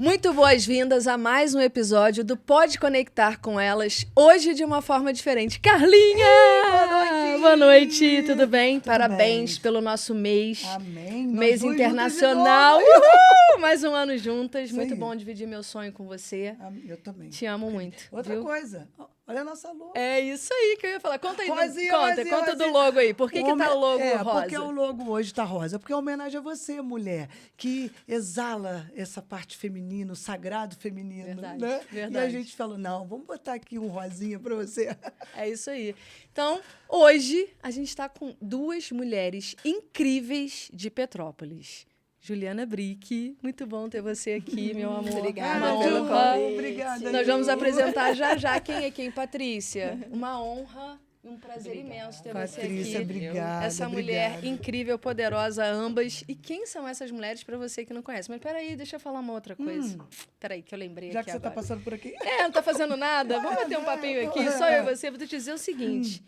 Muito boas-vindas a mais um episódio do Pode Conectar com Elas, hoje de uma forma diferente. Carlinha! Boa noite! Boa noite, tudo bem? Tudo Parabéns bem. pelo nosso mês. Amém. Mês Nós duas internacional. juntas de novo. Uhul! Mais um ano juntas. Isso Muito aí. bom dividir meu sonho com você. Eu também. Te amo muito. Outra viu? coisa, olha a nossa logo. É isso aí que eu ia falar. Conta aí, Rosinha, conta rosinha. do logo aí. Por que tá o logo rosa? Porque o logo hoje tá rosa. Porque é homenagem a você, mulher, que exala essa parte feminina, o sagrado feminino. Verdade, né? verdade. E a gente falou, não, vamos botar aqui um rosinha pra você. É isso aí. Então, hoje a gente está com duas mulheres incríveis de Petrópolis. Juliana Brick, muito bom ter você aqui, meu amor. Obrigada Uma pelo honra. convite. Obrigada. Nós vamos apresentar já quem é quem, Patrícia. Uma honra e um prazer imenso ter você Patrícia, aqui. obrigada. Essa mulher incrível, poderosa, ambas. E quem são essas mulheres para você que não conhece? Mas peraí, deixa eu falar uma outra coisa. Peraí, que eu lembrei Já aqui que você agora. tá passando por aqui. Não tá fazendo nada? Vamos bater um papinho aqui, só eu e você. Vou te dizer o seguinte.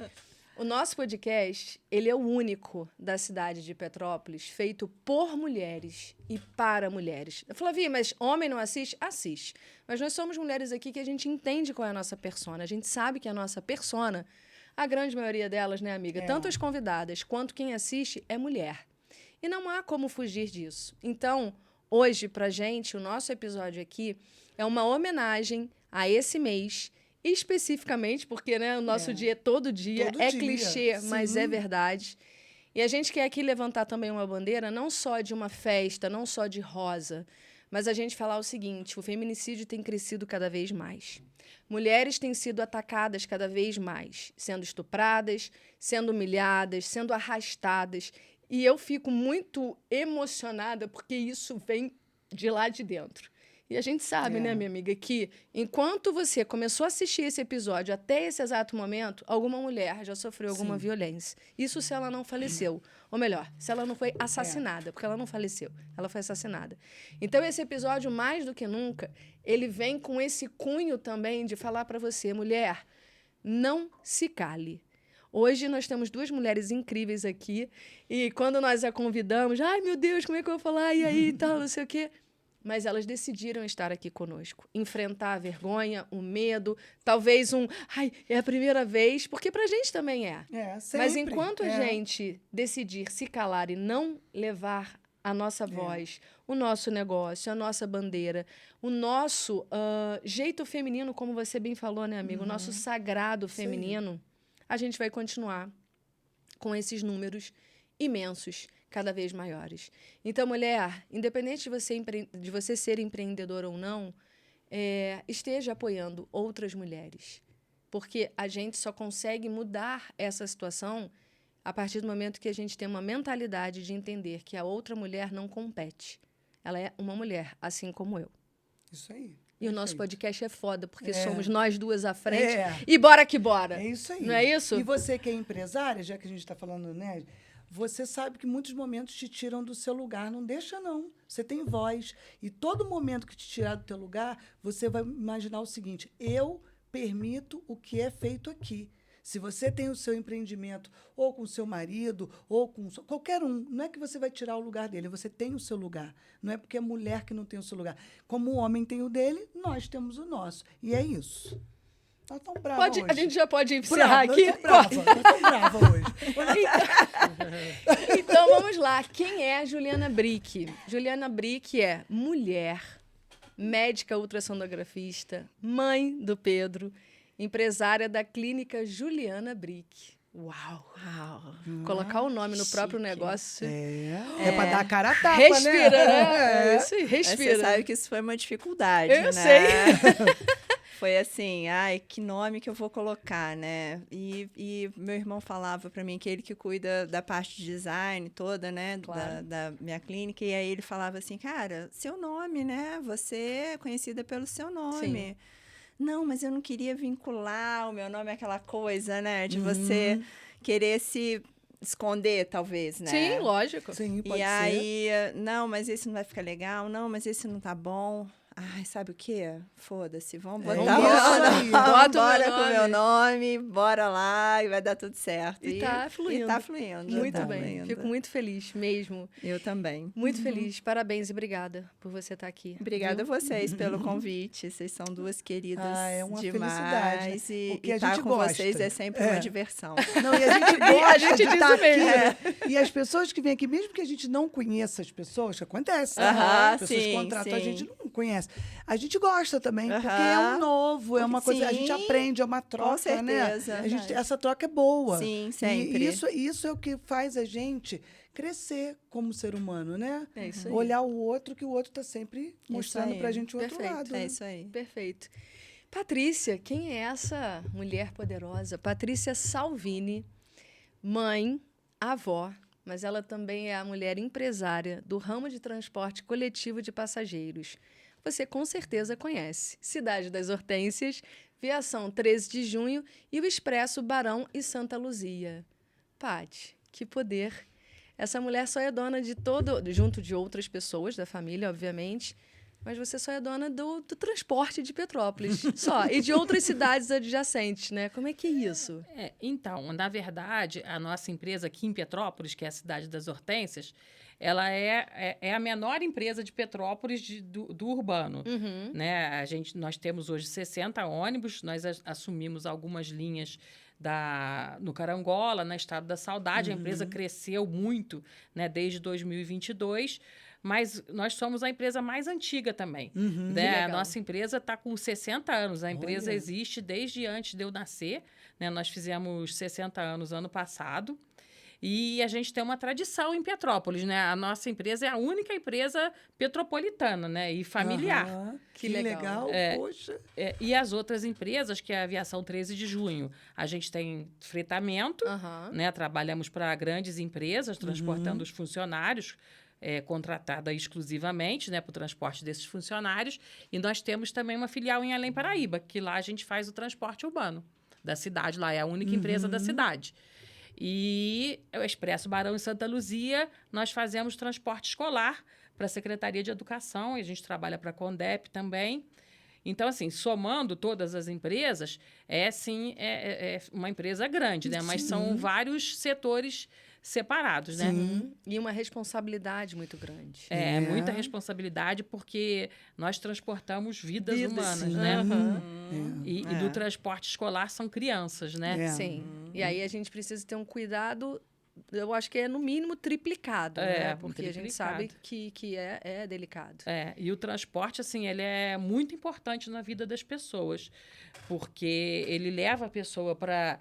O nosso podcast, ele é o único da cidade de Petrópolis feito por mulheres e para mulheres. Eu falei, mas homem não assiste? Assiste. Mas nós somos mulheres aqui que a gente entende qual é a nossa persona. A gente sabe que a nossa persona, a grande maioria delas, né, amiga? Tanto as convidadas quanto quem assiste é mulher. E não há como fugir disso. Então, hoje, pra gente, o nosso episódio aqui é uma homenagem a esse mês, especificamente, porque né, o nosso dia é todo dia, Todo é dia, clichê, mas sim. é verdade. E a gente quer aqui levantar também uma bandeira, não só de uma festa, não só de rosa, mas a gente falar o seguinte, o feminicídio tem crescido cada vez mais. Mulheres têm sido atacadas cada vez mais, sendo estupradas, sendo humilhadas, sendo arrastadas. E eu fico muito emocionada porque isso vem de lá de dentro. E a gente sabe, né, minha amiga, que enquanto você começou a assistir esse episódio até esse exato momento, alguma mulher já sofreu alguma violência. Isso se ela não faleceu. Ou melhor, se ela não foi assassinada, porque ela não faleceu, ela foi assassinada. Então, esse episódio, mais do que nunca, ele vem com esse cunho também de falar para você, mulher, não se cale. Hoje nós temos duas mulheres incríveis aqui e quando nós a convidamos, ai meu Deus, como é que eu vou falar? E aí, tal, não sei o quê. Mas elas decidiram estar aqui conosco, enfrentar a vergonha, o medo, talvez é a primeira vez, porque pra gente também é. Sempre. Mas enquanto a gente decidir se calar e não levar a nossa voz, o nosso negócio, a nossa bandeira, o nosso jeito feminino, como você bem falou, né, amigo? O nosso sagrado feminino, a gente vai continuar com esses números imensos, cada vez maiores. Então, mulher, independente de você ser empreendedora ou não, esteja apoiando outras mulheres. Porque a gente só consegue mudar essa situação a partir do momento que a gente tem uma mentalidade de entender que a outra mulher não compete. Ela é uma mulher, assim como eu. Isso aí. E o nosso podcast é foda, porque somos nós duas à frente. É. E bora que bora. É isso aí. Não é isso? E você que é empresária, já que a gente está falando, né? Você sabe que muitos momentos te tiram do seu lugar. Não deixa, não. Você tem voz. E todo momento que te tirar do teu lugar, você vai imaginar o seguinte, eu permito o que é feito aqui. Se você tem o seu empreendimento, ou com o seu marido, ou com qualquer um, não é que você vai tirar o lugar dele, você tem o seu lugar. Não é porque é mulher que não tem o seu lugar. Como o homem tem o dele, nós temos o nosso. E é isso. Nós estamos bravas hoje. A gente já pode encerrar Brava, aqui? Nós estamos bravas hoje. Então, vamos lá. Quem é a Juliana Brick? Juliana Brick é mulher, médica ultrassonografista, mãe do Pedro, empresária da clínica Juliana Brick. Uau! Colocar o nome no próprio negócio. É para dar a cara a tapa, Respira, né? Isso aí, respira. Você sabe que isso foi uma dificuldade, Eu né? sei. Foi assim, que nome que eu vou colocar, né? E meu irmão falava para mim que ele que cuida da parte de design toda, né? Claro. Da minha clínica. E aí ele falava assim, cara, seu nome, né? Você é conhecida pelo seu nome. Sim. Não, mas eu não queria vincular o meu nome àquela coisa, né? De você querer se esconder, talvez, né? Sim, lógico. Sim, pode E ser. aí, não, mas esse não vai ficar legal, não, mas esse não tá bom. ai, sabe o quê? Foda-se, vamos É botar isso aí. Bota o bora meu com o meu nome. nome, bora lá e vai dar tudo certo. E tá fluindo. E tá fluindo. Muito tá bem. fluindo. Fico muito feliz mesmo. Eu também. Muito feliz. Parabéns e obrigada por você estar aqui. Obrigada a viu? vocês pelo convite. Vocês são duas queridas É uma demais. felicidade, né? E Porque a estar gente com gosta. vocês é sempre uma diversão. Não, e a gente gosta gente de diz estar mesmo. aqui. E as pessoas que vêm aqui, mesmo que a gente não conheça as pessoas, que acontece, né? Aham, As pessoas sim, contratam, a sim. gente não conhece. A gente gosta também, porque é Aham. um novo, é uma coisa, a gente Sim, aprende, é uma troca, certeza, né? A gente, verdade. essa troca é boa. Sim, E sempre. isso é o que faz a gente crescer como ser humano, né? É isso aí. Olhar o outro, que o outro está sempre mostrando aí. pra gente o outro Perfeito. lado. É né? isso aí. Perfeito. Patrícia, quem é essa mulher poderosa? Patrícia Salvini, mãe, avó, mas ela também é a mulher empresária do ramo de transporte coletivo de passageiros. Você com certeza conhece. Cidade das Hortênsias, Viação 13 de Junho e o Expresso Barão e Santa Luzia. Pati, que poder. Essa mulher só é dona de todo, junto de outras pessoas da família, obviamente, mas você só é dona do transporte de Petrópolis, só. E de outras cidades adjacentes, né? Como é que é isso? Então, na verdade, a nossa empresa aqui em Petrópolis, que é a cidade das Hortênsias, ela é a menor empresa de Petrópolis do urbano. Uhum. Né? Nós temos hoje 60 ônibus, nós assumimos algumas linhas no Carangola, na Estado da Saudade. A empresa cresceu muito, né, desde 2022, mas nós somos a empresa mais antiga também. Né? A nossa empresa está com 60 anos. A empresa Olha. existe desde antes de eu nascer. Né? Nós fizemos 60 anos ano passado. E a gente tem uma tradição em Petrópolis, né? A nossa empresa é a única empresa petropolitana, né? E familiar. Aham, Que que legal. legal, poxa. E as outras empresas, que é a Aviação 13 de Junho, a gente tem fretamento, Aham. né? Trabalhamos para grandes empresas, transportando os funcionários, contratada exclusivamente, né, para o transporte desses funcionários. E nós temos também uma filial em Além Paraíba, que lá a gente faz o transporte urbano da cidade. Lá é a única empresa da cidade. E o Expresso Barão e Santa Luzia, nós fazemos transporte escolar para a Secretaria de Educação, e a gente trabalha para a Condep também. Então, assim, somando todas as empresas, sim, é uma empresa grande, né? Mas são vários setores separados, né? E uma responsabilidade muito grande. É muita responsabilidade, porque nós transportamos vidas humanas, sim. né? Aham. E do transporte escolar são crianças, né? É. Sim. E aí a gente precisa ter um cuidado, eu acho que é no mínimo triplicado, né? Porque a gente sabe que é delicado. E o transporte, assim, ele é muito importante na vida das pessoas, porque ele leva a pessoa para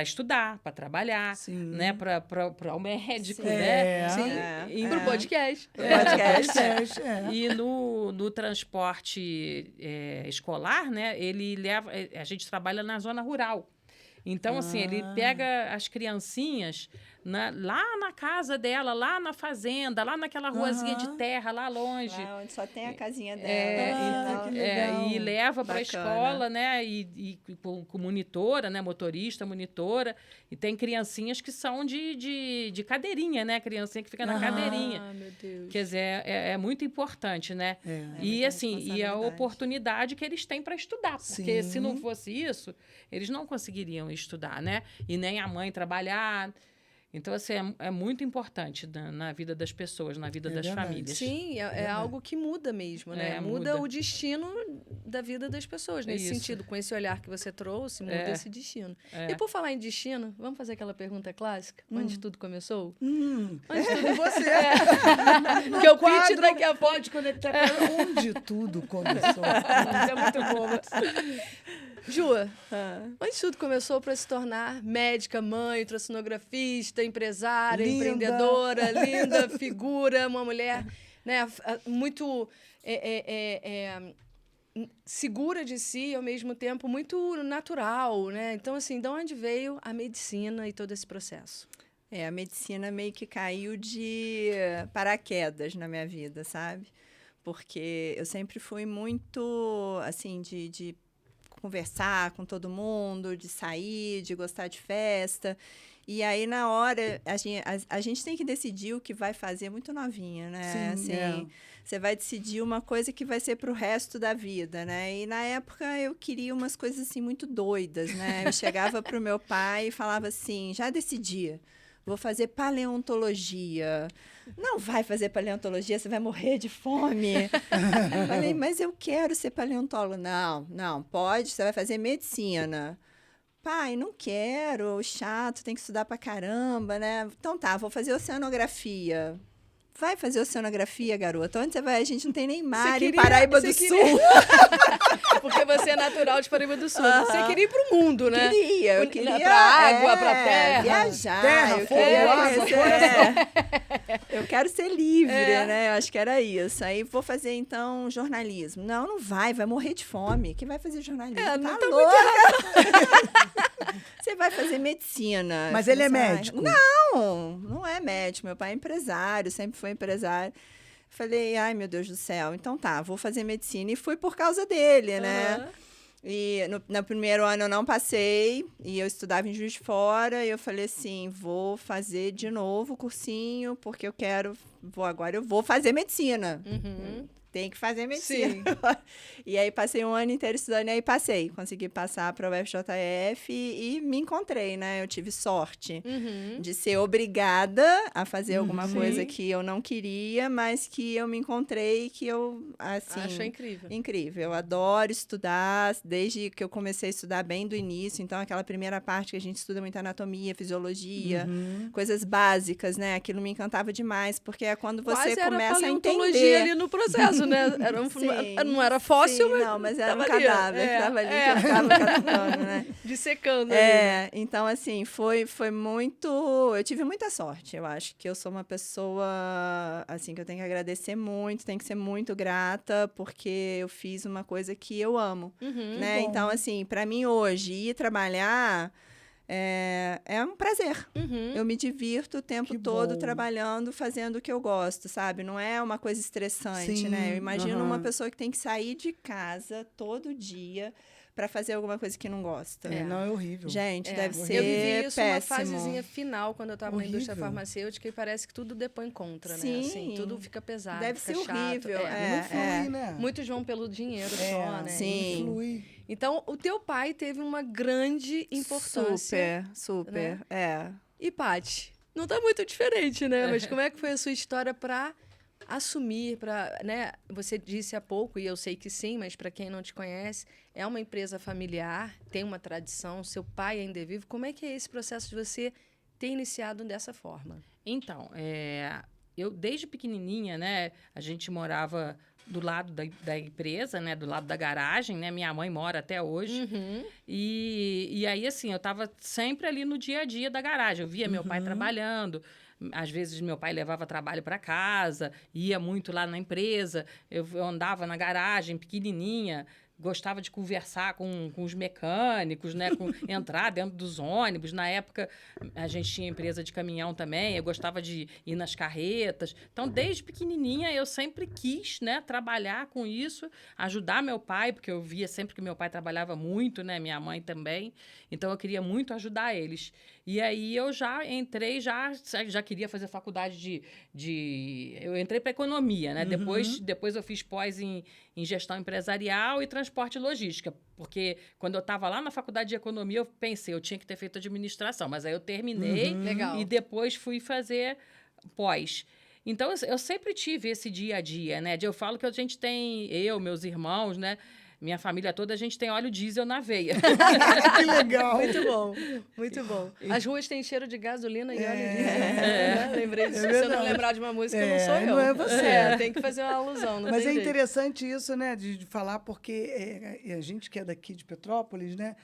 estudar, para trabalhar, né? Para o médico, né? Sim. Pro podcast. Podcast. E no transporte escolar, né? Ele leva... A gente trabalha na zona rural. Então, assim, ele pega as criancinhas lá na casa dela, lá na fazenda, lá naquela ruazinha de terra, lá longe. Lá onde só tem a casinha dela. que legal. E leva para a Bacana. escola, né? E com monitora, né? Motorista, monitora. E tem criancinhas que são de cadeirinha, né? Criancinha que fica na cadeirinha. Ah, meu Deus. Quer dizer, é muito importante, né? E muita assim, e a responsabilidade. oportunidade que eles têm para estudar. Porque Sim. se não fosse isso, eles não conseguiriam estudar, né? E nem a mãe trabalhar. Então, assim, é muito importante na vida das pessoas, na vida das verdade. famílias. Sim, é algo que muda mesmo, né? Muda o destino da vida das pessoas, nesse Isso. sentido. Com esse olhar que você trouxe, muda esse destino. E por falar em destino, vamos fazer aquela pergunta clássica? Onde tudo começou? Onde tudo você. Porque o pitch daqui a pouco... Pode conectar com onde tudo começou. é muito bom. Ju, onde tudo começou para se tornar médica, mãe, ultrassonografista, empresária, Linda. empreendedora, linda figura, uma mulher, né, muito segura de si e, ao mesmo tempo, muito natural, né? Então, assim, de onde veio a medicina e todo esse processo? A medicina meio que caiu de paraquedas na minha vida, sabe? Porque eu sempre fui muito, assim, de conversar com todo mundo, de sair, de gostar de festa. E aí, na hora, a gente tem que decidir o que vai fazer muito novinha, né? Sim, assim, você vai decidir uma coisa que vai ser pro resto da vida, né? E na época eu queria umas coisas assim muito doidas, né? Eu chegava pro meu pai e falava assim, já decidi, vou fazer paleontologia. Não vai fazer paleontologia, você vai morrer de fome. Eu falei, mas eu quero ser paleontólogo. Não, pode, você vai fazer medicina. Pai, não quero, chato, tem que estudar pra caramba, né? Então tá, vou fazer oceanografia. Vai fazer oceanografia, garota. Onde você vai? A gente não tem nem mar em Paraíba do Sul. Porque você é natural de Paraíba do Sul. Você queria ir pro mundo, né? Eu queria. Pra água, pra terra. Viajar. Terra, eu fogo, queria água, conhecer. Eu quero ser livre, né? Eu acho que era isso. Aí vou fazer, então, jornalismo. Não vai morrer de fome. Quem vai fazer jornalismo? Não tá tá louca. Você vai fazer medicina. Mas ele é médico? Não é médico. Meu pai é empresário, sempre foi empresário. Falei, ai, meu Deus do céu. Então tá, vou fazer medicina. E fui por causa dele, né? E no primeiro ano eu não passei, e eu estudava em Juiz de Fora, e eu falei assim, vou fazer de novo o cursinho, porque agora eu vou fazer medicina. Tem que fazer medicina. E aí passei um ano inteiro estudando, e aí consegui passar para o UFJF e me encontrei, né? Eu tive sorte de ser obrigada a fazer alguma coisa que eu não queria, mas que eu me encontrei, que eu, assim... Acho incrível. Incrível. Eu adoro estudar, desde que eu comecei a estudar bem do início. Então, aquela primeira parte que a gente estuda muito anatomia, fisiologia, coisas básicas, né? Aquilo me encantava demais, porque é quando você começa a entender... ali no processo, né? Não era fóssil, mas era um tava ali, cadáver que estava ali, que eu ficava catucando, né? Dissecando ali, né? Então, assim, foi muito... Eu tive muita sorte, eu acho que eu sou uma pessoa, assim, que eu tenho que agradecer muito, tenho que ser muito grata, porque eu fiz uma coisa que eu amo, né? Então, assim, para mim hoje, ir trabalhar... É um prazer. Eu me divirto o tempo todo trabalhando, fazendo o que eu gosto, sabe? Não é uma coisa estressante, né? Eu imagino uma pessoa que tem que sair de casa todo dia para fazer alguma coisa que não gosta. Não, é horrível. Gente, deve ser Eu vivi isso péssimo. uma fasezinha final, quando eu estava na indústria farmacêutica, e parece que tudo depõe contra, né? Assim, tudo fica pesado, deve fica ser chato. horrível. Não flui, né? Muitos vão pelo dinheiro só, né? Sim. Não flui. Então, o teu pai teve uma grande importância. Super. Né? E, Paty, não tá muito diferente, né? Mas como é que foi a sua história para assumir, né? Você disse há pouco, e eu sei que sim, mas para quem não te conhece, é uma empresa familiar, tem uma tradição, seu pai ainda é vivo. Como é que é esse processo de você ter iniciado dessa forma? Então, eu desde pequenininha, né, a gente morava do lado da empresa, né, do lado da garagem, né, minha mãe mora até hoje, e aí, assim, eu estava sempre ali no dia a dia da garagem, eu via meu pai trabalhando, às vezes meu pai levava trabalho para casa, ia muito lá na empresa, eu andava na garagem pequenininha, gostava de conversar com os mecânicos, né? Entrar dentro dos ônibus. Na época, a gente tinha empresa de caminhão também, eu gostava de ir nas carretas. Então, desde pequenininha, eu sempre quis, né, trabalhar com isso, ajudar meu pai, porque eu via sempre que meu pai trabalhava muito, né? Minha mãe também. Então, eu queria muito ajudar eles. E aí, eu já entrei, já queria fazer faculdade eu entrei para economia, né? Depois eu fiz pós em gestão empresarial e transporte e logística, porque quando eu estava lá na faculdade de economia, eu pensei, eu tinha que ter feito administração, mas aí eu terminei e depois fui fazer pós. Então, eu sempre tive esse dia a dia, né? Eu falo que a gente tem, meus irmãos, né? Minha família toda, a gente tem óleo diesel na veia. Que legal. Muito bom, muito bom. As ruas têm cheiro de gasolina e óleo diesel. Lembrei disso. Se eu não lembrar de uma música, não sou eu. Não é você. Tem que fazer uma alusão. Mas é interessante isso, né, de falar, porque a gente que é daqui de Petrópolis, né,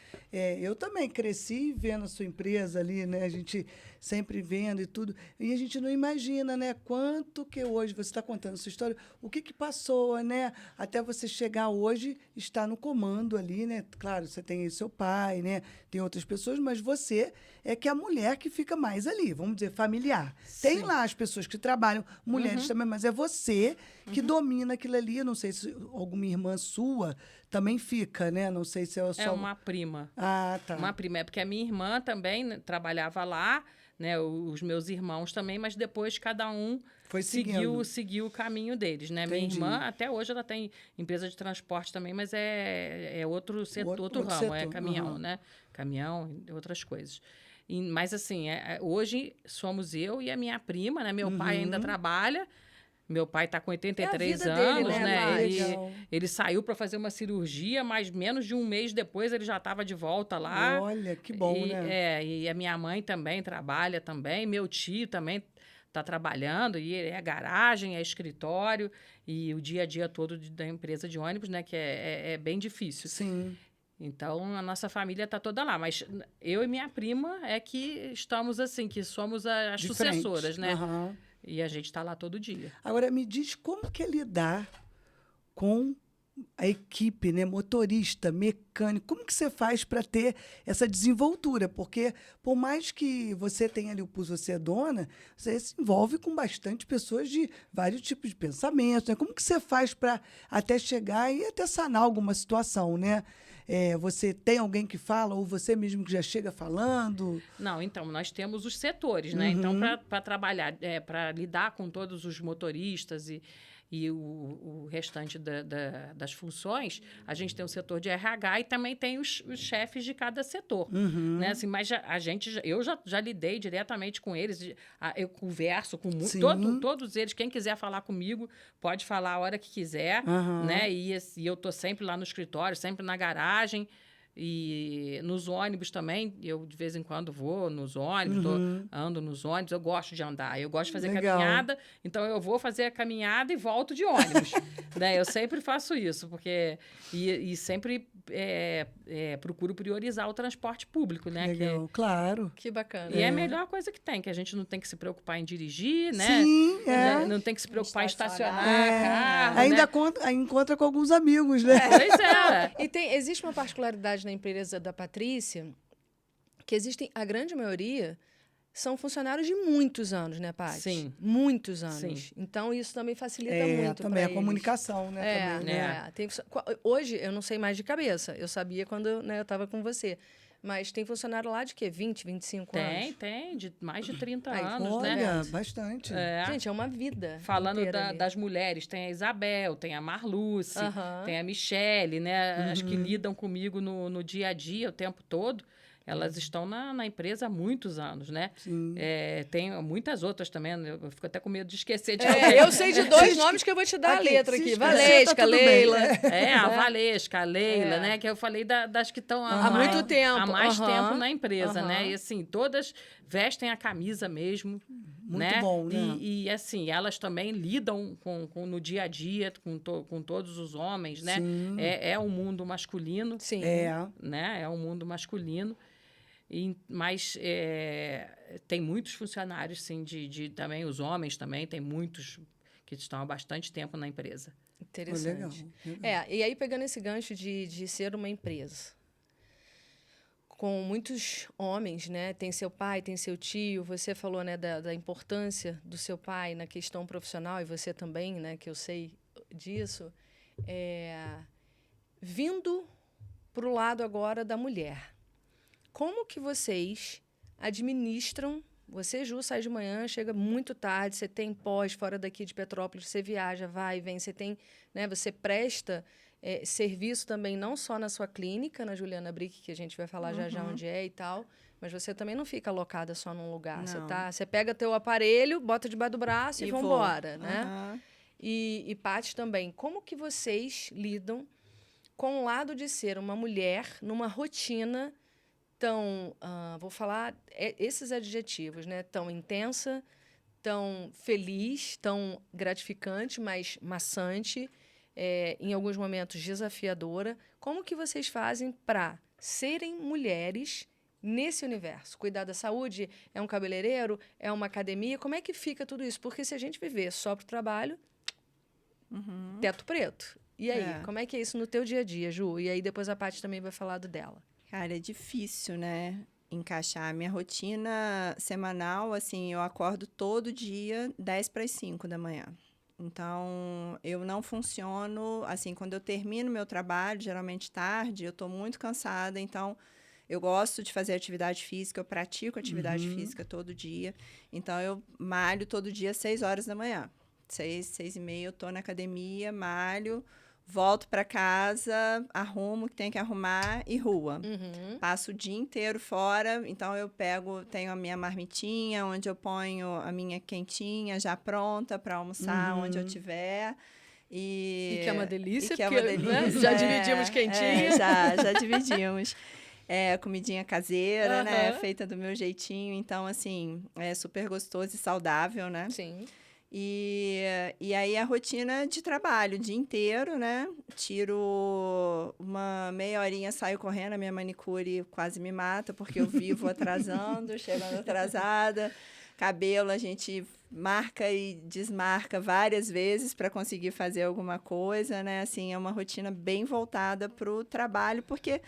eu também cresci vendo a sua empresa ali, né, a gente sempre vendo e tudo, e a gente não imagina, né, quanto que hoje você está contando a sua história, o que passou, né, até você chegar hoje está no comando ali, né? Claro, você tem aí seu pai, né? Tem outras pessoas, mas você é que é a mulher que fica mais ali, vamos dizer, familiar. Tem Sim. lá as pessoas que trabalham, mulheres também, mas é você que domina aquilo ali. Eu não sei se alguma irmã sua também fica, né? Não sei se é só... É uma prima. Ah, tá. Uma prima. É porque a minha irmã também, né, trabalhava lá, né? Os meus irmãos também, mas depois cada um Foi seguindo. seguiu o caminho deles, né? Entendi. Minha irmã, até hoje, ela tem empresa de transporte também, mas é outro setor, outro outro ramo, é setor, caminhão, aham. né? Caminhão e outras coisas. Mas, assim, hoje somos eu e a minha prima, né? Meu pai ainda trabalha. Meu pai está com 83 vida dele, anos, né, né? pai? Legal. Ele saiu para fazer uma cirurgia, mas menos de um mês depois ele já estava de volta lá. Olha, que bom, né? E a minha mãe também trabalha também, meu tio também está trabalhando, e é garagem, é escritório, e o dia a dia todo da empresa de ônibus, né? Que é bem difícil. Sim. Então, a nossa família está toda lá. Mas eu e minha prima é que estamos assim, que somos as De sucessoras, frente. né? Aham. E a gente está lá todo dia. Agora, me diz como que é lidar com a equipe, né? Motorista, mecânico. Como que você faz para ter essa desenvoltura? Porque, por mais que você tenha ali o pulso, você é dona, você se envolve com bastante pessoas de vários tipos de pensamentos, né? Como que você faz para até chegar e até sanar alguma situação, né? Você tem alguém que fala ou você mesmo que já chega falando? Não, então, nós temos os setores, né? Então, para trabalhar, para lidar com todos os motoristas e o restante das funções, a gente tem o setor de RH e também tem os chefes de cada setor, né? Assim, mas eu já lidei diretamente com eles, eu converso com Sim. todos eles, quem quiser falar comigo, pode falar a hora que quiser, né? E eu tô sempre lá no escritório, sempre na garagem, e nos ônibus também, eu de vez em quando vou nos ônibus, ando nos ônibus, eu gosto de andar, eu gosto de fazer Legal. caminhada, então eu vou fazer a caminhada e volto de ônibus, né? Eu sempre faço isso, porque... E sempre procuro priorizar o transporte público, né? Legal, claro. Que bacana. E é a melhor coisa que tem, que a gente não tem que se preocupar em dirigir, né? Sim, é. Não tem que se preocupar em estacionar É. carro, Ainda né? encontra com alguns amigos, né? Pois é. E existe uma particularidade na empresa da Patrícia, que existem, a grande maioria são funcionários de muitos anos, né, Paty? Sim. Muitos anos. Sim. Então, isso também facilita muito também a pra eles. comunicação, né? Também, né? Hoje, eu não sei mais de cabeça. Eu sabia quando, né, eu estava com você. Mas tem funcionário lá de quê? 20, 25 anos? Tem, de mais de 30 Ai, anos, Olha, né? bastante. Gente, é uma vida Falando inteira ali. das mulheres, tem a Isabel, tem a Marluce, Aham. tem a Michele, né? As que lidam comigo no dia a dia, o tempo todo. Elas estão na empresa há muitos anos, né? Sim. Tem muitas outras também, eu fico até com medo de esquecer de alguém. Eu sei de dois nomes que eu vou te dar a letra se aqui. esquecer, Valesca, tá tudo bem. Leila. A Valesca, a Leila, né? Que eu falei das que estão Há muito tempo. há mais Aham. tempo na empresa, Aham. né? E assim, todas vestem a camisa mesmo. Muito né? bom, né? E assim, elas também lidam no dia a dia com todos os homens, né? Sim. É um mundo masculino, Sim. né? É um mundo masculino. Mas tem muitos funcionários, sim, também os homens também, tem muitos que estão há bastante tempo na empresa. Interessante. Legal. E aí, pegando esse gancho de ser uma empresa com muitos homens, né? Tem seu pai, tem seu tio. Você falou, né, da importância do seu pai na questão profissional, e você também, né, que eu sei disso. Vindo para o lado agora da mulher, como que vocês administram? Você, Ju, sai de manhã, chega muito tarde, você tem pós fora daqui de Petrópolis, você viaja, vai e vem, você tem, né, você presta serviço também não só na sua clínica, na Juliana Brick, que a gente vai falar já onde é e tal, mas você também não fica alocada só num lugar. Você pega teu aparelho, bota debaixo do braço e vambora, né? E Paty também, como que vocês lidam com o lado de ser uma mulher numa rotina tão, vou falar esses adjetivos, né? Tão intensa, tão feliz, tão gratificante, mas maçante, em alguns momentos desafiadora. Como que vocês fazem para serem mulheres nesse universo? Cuidar da saúde? É um cabeleireiro? É uma academia? Como é que fica tudo isso? Porque se a gente viver só para o trabalho, teto preto. E aí, como é que é isso no teu dia a dia, Ju? E aí depois a Paty também vai falar do dela. Cara, é difícil, né? Encaixar. A minha rotina semanal, assim, eu acordo todo dia 10 para as 5 da manhã. Então, eu não funciono, assim, quando eu termino meu trabalho, geralmente tarde, eu estou muito cansada, então eu gosto de fazer atividade física, eu pratico atividade física todo dia, então eu malho todo dia às 6 horas da manhã. 6h30 eu estou na academia, malho, volto para casa, arrumo o que tem que arrumar e rua. Passo o dia inteiro fora, então eu tenho a minha marmitinha, onde eu ponho a minha quentinha já pronta para almoçar onde eu estiver. E que é uma delícia, que é porque uma delícia, já dividimos quentinha. Já dividimos. Comidinha caseira, né? Feita do meu jeitinho. Então, assim, é super gostoso e saudável, né? Sim. E aí a rotina de trabalho, o dia inteiro, né? Tiro uma meia horinha, saio correndo, a minha manicure quase me mata, porque eu vivo atrasando, chegando atrasada. Cabelo, a gente marca e desmarca várias vezes para conseguir fazer alguma coisa, né? Assim, é uma rotina bem voltada para o trabalho, porque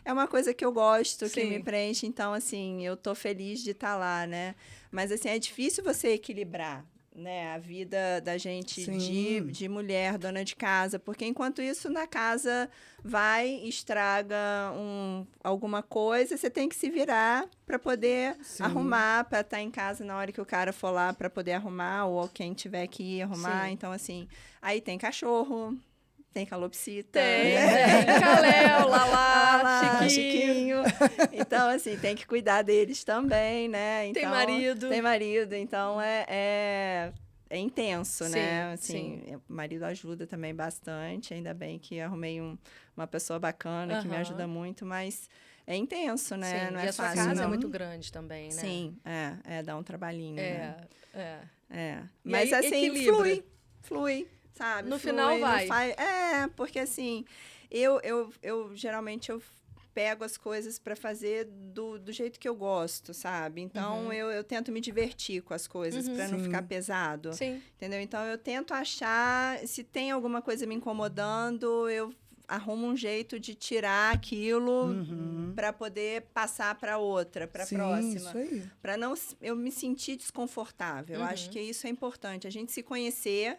é uma coisa que eu gosto, que me preenche. Então, assim, eu tô feliz de estar lá, né? Mas, assim, é difícil você equilibrar, né, a vida da gente de mulher, dona de casa, porque enquanto isso na casa estraga alguma coisa, você tem que se virar para poder arrumar, para estar em casa na hora que o cara for lá para poder arrumar, ou quem tiver que ir arrumar. Então, assim, aí tem cachorro, tem calopsita. Tem Caléu, Lalá, Chiquinho. Então, assim, tem que cuidar deles também, né? Então, tem marido. Então, é intenso, né? Assim, o marido ajuda também bastante. Ainda bem que arrumei uma pessoa bacana que me ajuda muito, mas é intenso, né? Sim. Não e é a sua fácil, casa não. é muito grande também, né? Sim, dá um trabalhinho, né? aí, Mas, assim, equilibra. flui. Sabe? No final vai. Porque assim, eu geralmente eu pego as coisas para fazer do jeito que eu gosto, sabe? Então, eu tento me divertir com as coisas para não ficar pesado. Sim. Entendeu? Então, eu tento achar, se tem alguma coisa me incomodando, eu arrumo um jeito de tirar aquilo para poder passar para outra, para a próxima. Para não eu me sentir desconfortável. Eu acho que isso é importante. A gente se conhecer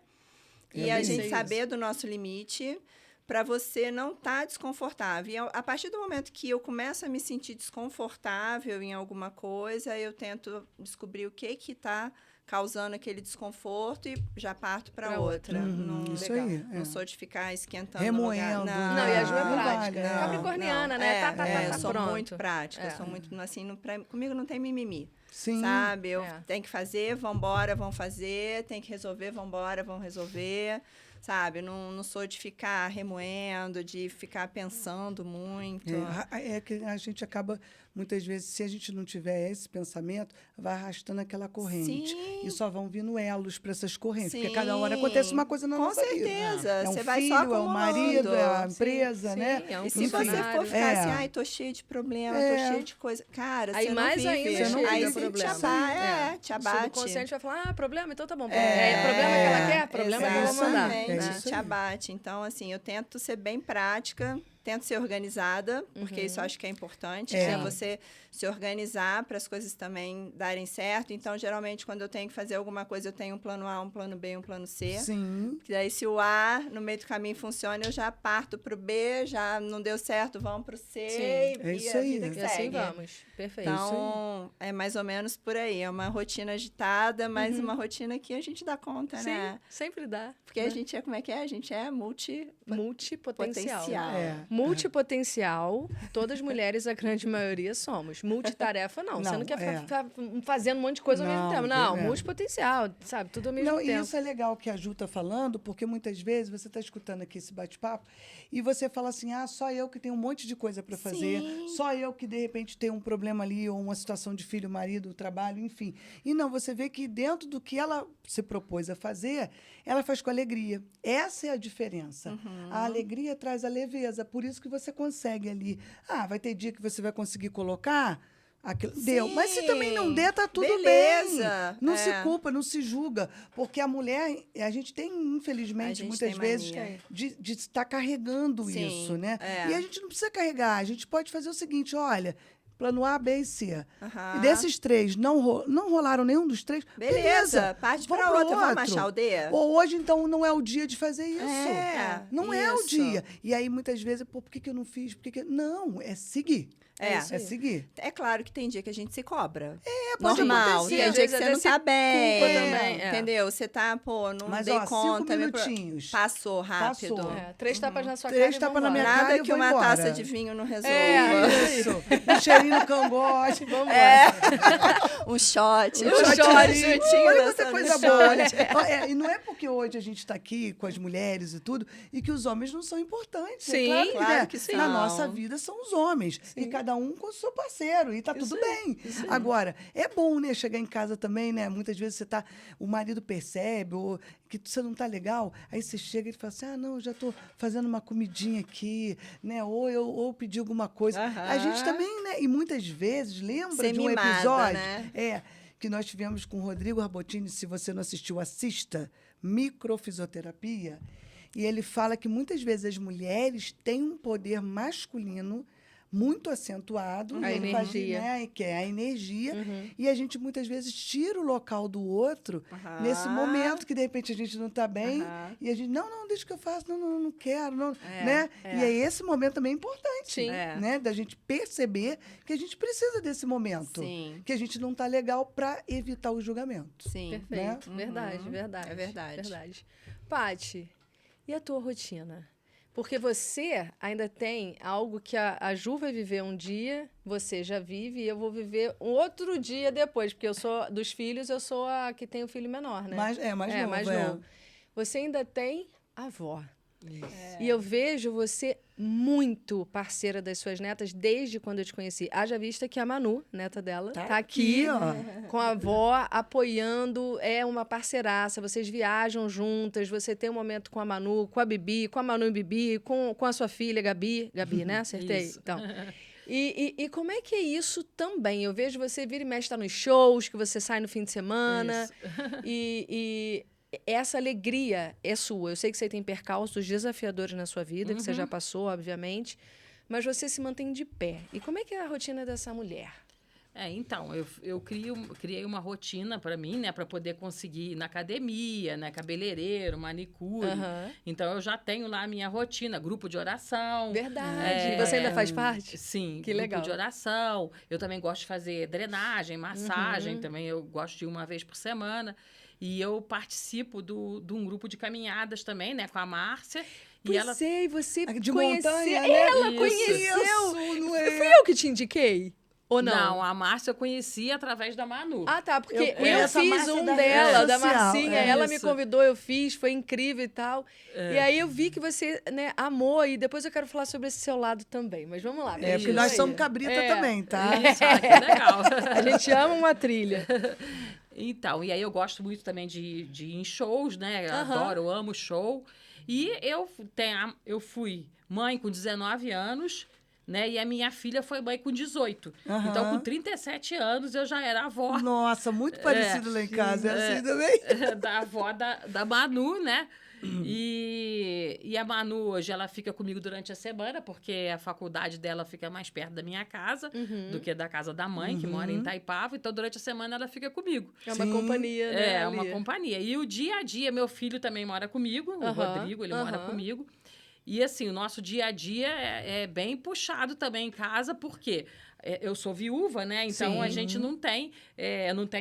e a gente saber do nosso limite para você não estar desconfortável. E a partir do momento que eu começo a me sentir desconfortável em alguma coisa, eu tento descobrir o que está causando aquele desconforto e já parto para outra. Não sou de ficar esquentando remoendo. Não, e a Ju é prática. Vale, Capricorniana, né? Eu sou pronto. muito prática. Eu sou muito, assim, comigo não tem mimimi. Sim. Sabe? Eu tenho que fazer, vamos fazer. Tem que resolver, vamos resolver. Sabe? Não sou de ficar remoendo, de ficar pensando muito. É que a gente acaba, muitas vezes, se a gente não tiver esse pensamento, vai arrastando aquela corrente. Sim. E só vão vindo elos para essas correntes. Sim. Porque cada hora acontece uma coisa na nossa vida. Com certeza. É um Você filho, vai só acumulando. é o marido, é a empresa, né? É um E se você for ficar assim, ai, tô cheio de problema, tô cheio de coisa. Cara, aí você mais não vive. ainda cheio aí de você problema. te O abate. subconsciente vai falar, problema, então tá bom. Problema que ela quer, problema que eu vou mandar. Exatamente, te abate. Então, assim, eu tento ser bem prática, tento ser organizada, porque isso eu acho que é importante, né? Você se organizar para as coisas também darem certo. Então, geralmente, quando eu tenho que fazer alguma coisa, eu tenho um plano A, um plano B, um plano C. Sim. Que daí, se o A, no meio do caminho, funciona, eu já parto para o B, já não deu certo, vamos para o C. É isso aí. A vida que E assim segue. vamos. Perfeito. Então, é mais ou menos por aí. É uma rotina agitada, mas uma rotina que a gente dá conta, Sim, né? sempre dá. Porque a gente é, como é que é? A gente é multipotencial. É. Multipotencial, todas mulheres, a grande maioria, somos. Multitarefa, não. Você não quer ficar fazendo um monte de coisa ao mesmo tempo. Não, multipotencial, sabe? Tudo ao mesmo tempo. E isso é legal que a Ju está falando, porque muitas vezes você está escutando aqui esse bate-papo e você fala assim, só eu que tenho um monte de coisa para fazer, só eu que, de repente, tenho um problema ali, ou uma situação de filho, marido, trabalho, enfim. E não, você vê que dentro do que ela se propôs a fazer, ela faz com alegria. Essa é a diferença. A alegria traz a leveza, por isso que você consegue ali. Vai ter dia que você vai conseguir colocar aquilo deu. Mas se também não Sim, der, tá tudo beleza, bem. Não se é. culpa, não se julga. Porque a mulher, a gente tem, A infelizmente, gente muitas tem vezes, mania. de estar carregando Sim, isso, né? é. E a gente não precisa carregar. A gente pode fazer o seguinte, olha, plano A, B e C. Aham. E desses três, não rolaram nenhum dos três, Beleza, parte vamos pra pro outra. Vamos outro. achar o D? Ou hoje, então, não é o dia de fazer isso. Não é o isso. dia. E aí, muitas vezes, pô, por que eu não fiz? Não, é seguir. É. É seguir. É claro que tem dia que a gente se cobra. pode Normal. acontecer. Tem Às dia vezes que você até não se tá bem. culpa também, é. Entendeu? Você tá, pô, não Mas, dei ó, conta. 5 minutinhos. Passou rápido. Passou. É, 3 tapas na sua Três cara e tapas na minha vambora. cara. Nada eu que vou uma embora. taça de vinho não resolva. Isso. Um cheirinho no cangote. Vamos Um shot. Um Um shot shot ali. juntinho Olha dessa quanta coisa shot. boa, né? E não é porque hoje a gente está aqui com as mulheres e tudo, e que os homens não são importantes. Sim, claro que sim. Na Não. nossa vida são os homens. E cada um com o seu parceiro. E tá tudo bem. Agora, é bom, né, chegar em casa também, né? Muitas vezes o marido percebe, ou que você não tá legal, aí você chega e fala assim, não, eu já tô fazendo uma comidinha aqui, né? Ou pedi alguma coisa. Aham. A gente também, né? E muitas vezes lembra Ser de um mimada, episódio né? que nós tivemos com o Rodrigo Arbotini. Se você não assistiu, assista, Microfisioterapia. E ele fala que muitas vezes as mulheres têm um poder masculino muito acentuado, A e ele faz, energia. né, que é a energia, e a gente muitas vezes tira o local do outro Aham. nesse momento que de repente a gente não está bem Aham. e a gente não, deixa que eu faço, não quero, não, É, né? é. E aí esse momento também é importante, Sim. É. né, da gente perceber que a gente precisa desse momento, Sim. que a gente não está legal para evitar o julgamento. Sim. Perfeito. Uhum. Verdade, verdade. É verdade. Verdade. Pati, e a tua rotina? Porque você ainda tem algo que a Ju vai viver um dia, você já vive, e eu vou viver um outro dia depois, porque eu sou dos filhos, eu sou a que tem o filho menor, né? Mais novo. Você ainda tem a avó. E eu vejo você muito parceira das suas netas desde quando eu te conheci. Haja vista que a Manu, neta dela, tá aqui ó. com a avó, apoiando, é uma parceiraça. Vocês viajam juntas, você tem um momento com a Manu, com a Bibi, com a Manu e Bibi, com a sua filha, Gabi, né? Acertei? Isso. Então. E como é que é isso também? Eu vejo você vir e mexe, tá nos shows, que você sai no fim de semana. Isso. E essa alegria é sua. Eu sei que você tem percalços desafiadores na sua vida, que você já passou, obviamente, mas você se mantém de pé. E como é que é a rotina dessa mulher? Então, eu criei uma rotina para mim, né, para poder conseguir ir na academia, né, cabeleireiro, manicure. Então, eu já tenho lá a minha rotina, grupo de oração. Verdade. Você ainda faz parte? Sim, Que grupo legal. de oração. Eu também gosto de fazer drenagem, massagem, também eu gosto de ir uma vez por semana. E eu participo de um grupo de caminhadas também, né, com a Márcia. Pois E ela é, e você De conheceu... montanha, né? Ela Isso. conheceu... Isso, não é? Fui eu que te indiquei? Ou não? a Márcia eu conheci através da Manu. Ah, tá, porque Eu eu conheço a fiz Márcia um da dela, rede da social, Marcinha, é ela me isso. convidou, eu fiz, foi incrível e tal. E aí eu vi que você, né, amou, e depois eu quero falar sobre esse seu lado também, mas vamos lá. Porque continua nós aí. somos cabrita também, tá? Isso, que legal. A gente ama uma trilha. Então, e aí eu gosto muito também de ir em shows, né? Eu Aham. adoro, eu amo show. E eu fui mãe com 19 anos, né? E a minha filha foi mãe com 18. Aham. Então, com 37 anos, eu já era avó Nossa, muito parecido lá em casa. É assim também? da avó da Manu, né? E a Manu, hoje, ela fica comigo durante a semana, porque a faculdade dela fica mais perto da minha casa do que da casa da mãe, que mora em Itaipava. Então, durante a semana, ela fica comigo. É uma Sim. companhia, né? É, ali. uma companhia. E o dia a dia, meu filho também mora comigo, o Rodrigo, ele mora comigo. E assim, o nosso dia a dia é bem puxado também em casa, porque eu sou viúva, né? Então a gente não tem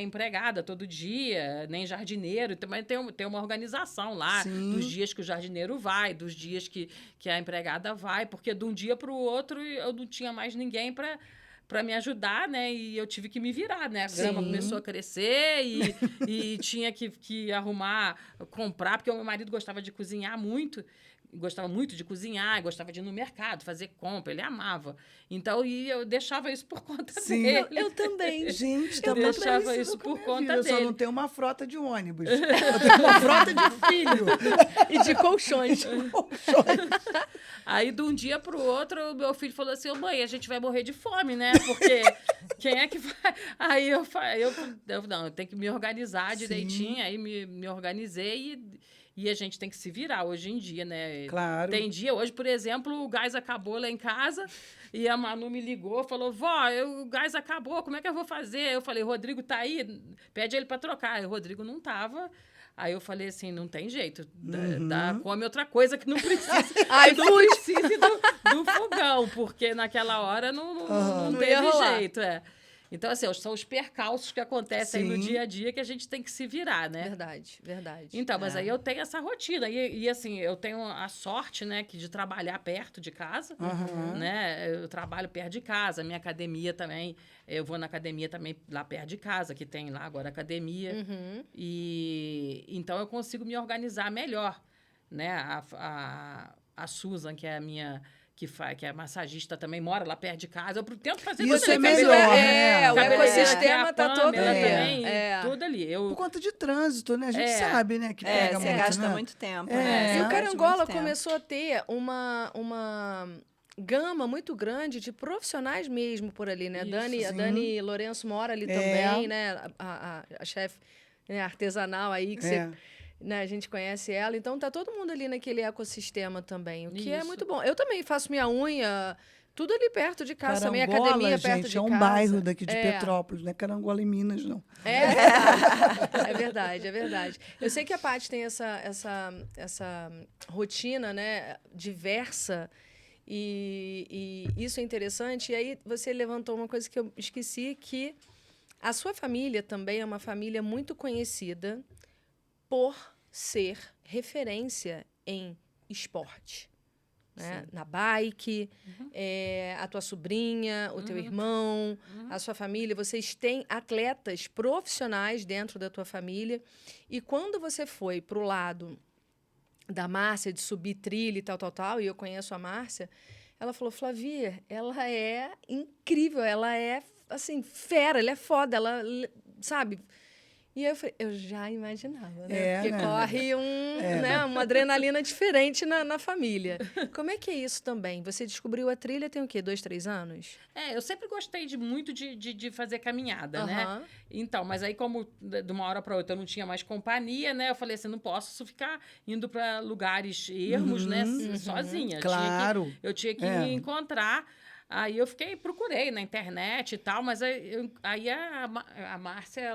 empregada todo dia, nem jardineiro. Também tem uma organização lá, Sim. dos dias que o jardineiro vai, dos dias que a empregada vai, porque de um dia para o outro eu não tinha mais ninguém para me ajudar, né? E eu tive que me virar, né? A grama Sim. começou a crescer e tinha que arrumar, comprar, porque o meu marido gostava de cozinhar muito. gostava muito de cozinhar, gostava de ir no mercado, fazer compra, ele amava. Então, eu deixava isso por conta Sim. dele. Eu também. Gente, Eu tá muito deixava parecido isso com a por minha conta vida. Eu só dele. não tenho uma frota de ônibus. Eu tenho uma frota de filho. E de colchões. Aí, de um dia para o outro, o meu filho falou assim, mãe, a gente vai morrer de fome, né? Porque quem é que vai... Aí eu não, eu tenho que me organizar direitinho. Aí me organizei e a gente tem que se virar hoje em dia, né? Claro. Tem dia, hoje, por exemplo, o gás acabou lá em casa e a Manu me ligou, falou, vó, o gás acabou, como é que eu vou fazer? Eu falei, Rodrigo tá aí? Pede ele para trocar. Aí o Rodrigo não tava. Aí eu falei assim, não tem jeito, come outra coisa que não precisa, Ai, não precise do fogão, porque naquela hora não Não teve ia rolar. jeito, Então, assim, são os percalços que acontecem aí no Sim. dia a dia que a gente tem que se virar, né? Verdade, verdade. Então, mas aí eu tenho essa rotina. E assim, eu tenho a sorte, né, de trabalhar perto de casa, né? Eu trabalho perto de casa. Minha academia também, eu vou na academia também lá perto de casa, que tem lá agora academia. E então eu consigo me organizar melhor, né? A Susan, que é a minha... que é massagista também, mora lá perto de casa. Eu tento fazer Isso tudo é ali. melhor, né? O Cabeleireira, ecossistema tá todo Pamela ali. também, É. tudo ali. Por conta de trânsito, né? A gente sabe, né? Que pega você muito, gasta né? muito tempo. É. Né? E Você o gasta Carangola muito tempo. começou a ter uma gama muito grande de profissionais mesmo por ali, né? Isso, A sim. Dani Lourenço mora ali também, né? A chefe, né, artesanal aí, que você, né, a gente conhece ela. Então, tá todo mundo ali naquele ecossistema também, o que é Isso. muito bom. Eu também faço minha unha, tudo ali perto de casa também, Carangola, academia perto gente, de é um casa. bairro daqui de É. Petrópolis, não é Carangola em Minas, não. É verdade. É verdade, é verdade. Eu sei que a Paty tem essa rotina, né, diversa, e isso é interessante. E aí você levantou uma coisa que eu esqueci, que a sua família também é uma família muito conhecida por ser referência em esporte. Né? Na bike, a tua sobrinha, o teu irmão, a sua família. Vocês têm atletas profissionais dentro da tua família. E quando você foi para o lado da Márcia, de subir trilha e tal, e eu conheço a Márcia, ela falou, Flavia, ela é incrível, ela é, assim, fera, ela é foda, ela, sabe... E aí eu falei, eu já imaginava, né? Porque né? corre né, uma adrenalina diferente na família. Como é que é isso também? Você descobriu a trilha tem o quê? 2, 3 anos? Eu sempre gostei muito de fazer caminhada, né? Aham. Então, mas aí como de uma hora para outra eu não tinha mais companhia, né? Eu falei assim, não posso ficar indo para lugares ermos, né? Sozinha. Claro. Eu tinha que me encontrar. Aí eu procurei na internet e tal, mas aí a Márcia,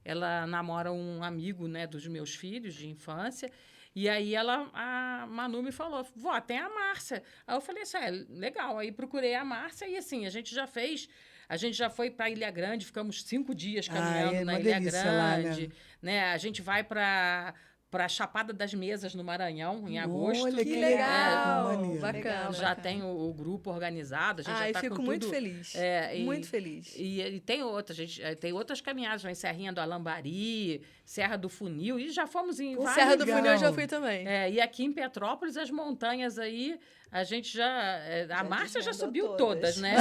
ela namora um amigo, né, dos meus filhos de infância. E aí a Manu me falou, vó, tem a Márcia. Aí eu falei assim, legal. Aí procurei a Márcia e assim, a gente já foi para Ilha Grande, ficamos 5 dias caminhando na Ilha Grande. Né? A gente vai para Chapada das Mesas, no Maranhão, em agosto. Olha, Que que legal! maneiro. Bacana. Já tem o grupo organizado, a gente já Ai, tá fico com muito tudo, feliz. Muito feliz. E tem outras, tem outras caminhadas, em Serrinha do Alambari, Serra do Funil, e já fomos em vários... Serra do legal. Funil eu já fui também. E aqui em Petrópolis, as montanhas aí, a gente já... a Márcia já desvendou subiu todas. todas, né?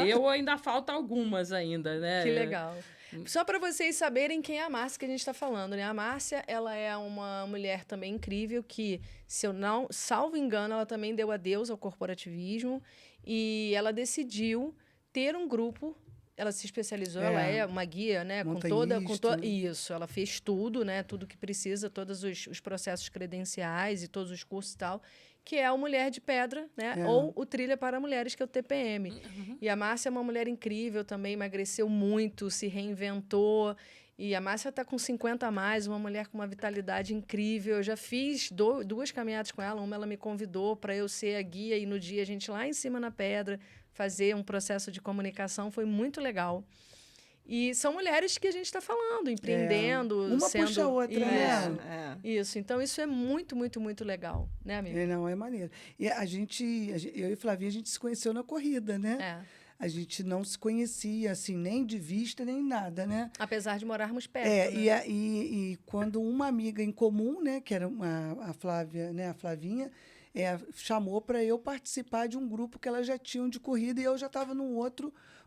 Eu ainda falta algumas ainda, né? Que legal. Só para vocês saberem quem é a Márcia que a gente está falando, né? A Márcia, ela é uma mulher também incrível que, se eu não salvo engano, ela também deu adeus ao corporativismo e ela decidiu ter um grupo. Ela se especializou, ela é uma guia, né? Com toda isso, ela fez tudo, né? Tudo que precisa, todos os processos credenciais e todos os cursos e tal, que é o Mulher de Pedra, né? Ou o Trilha para Mulheres, que é o TPM. E a Márcia é uma mulher incrível também, emagreceu muito, se reinventou. E a Márcia está com 50 a mais, uma mulher com uma vitalidade incrível. Eu já fiz 2 caminhadas com ela. Uma ela me convidou para eu ser a guia e no dia a gente lá em cima na pedra fazer um processo de comunicação. Foi muito legal. E são mulheres que a gente está falando, empreendendo, uma sendo... puxa a outra, né? Isso. Então, isso é muito, muito, muito legal, né, amiga? Não, é maneiro. E eu e Flavinha, a gente se conheceu na corrida, né? A gente não se conhecia, assim, nem de vista, nem nada, né? Apesar de morarmos perto, né? E quando uma amiga em comum, né, que era a Flávia, né, a Flavinha, chamou para eu participar de um grupo que elas já tinham de corrida e eu já estava uma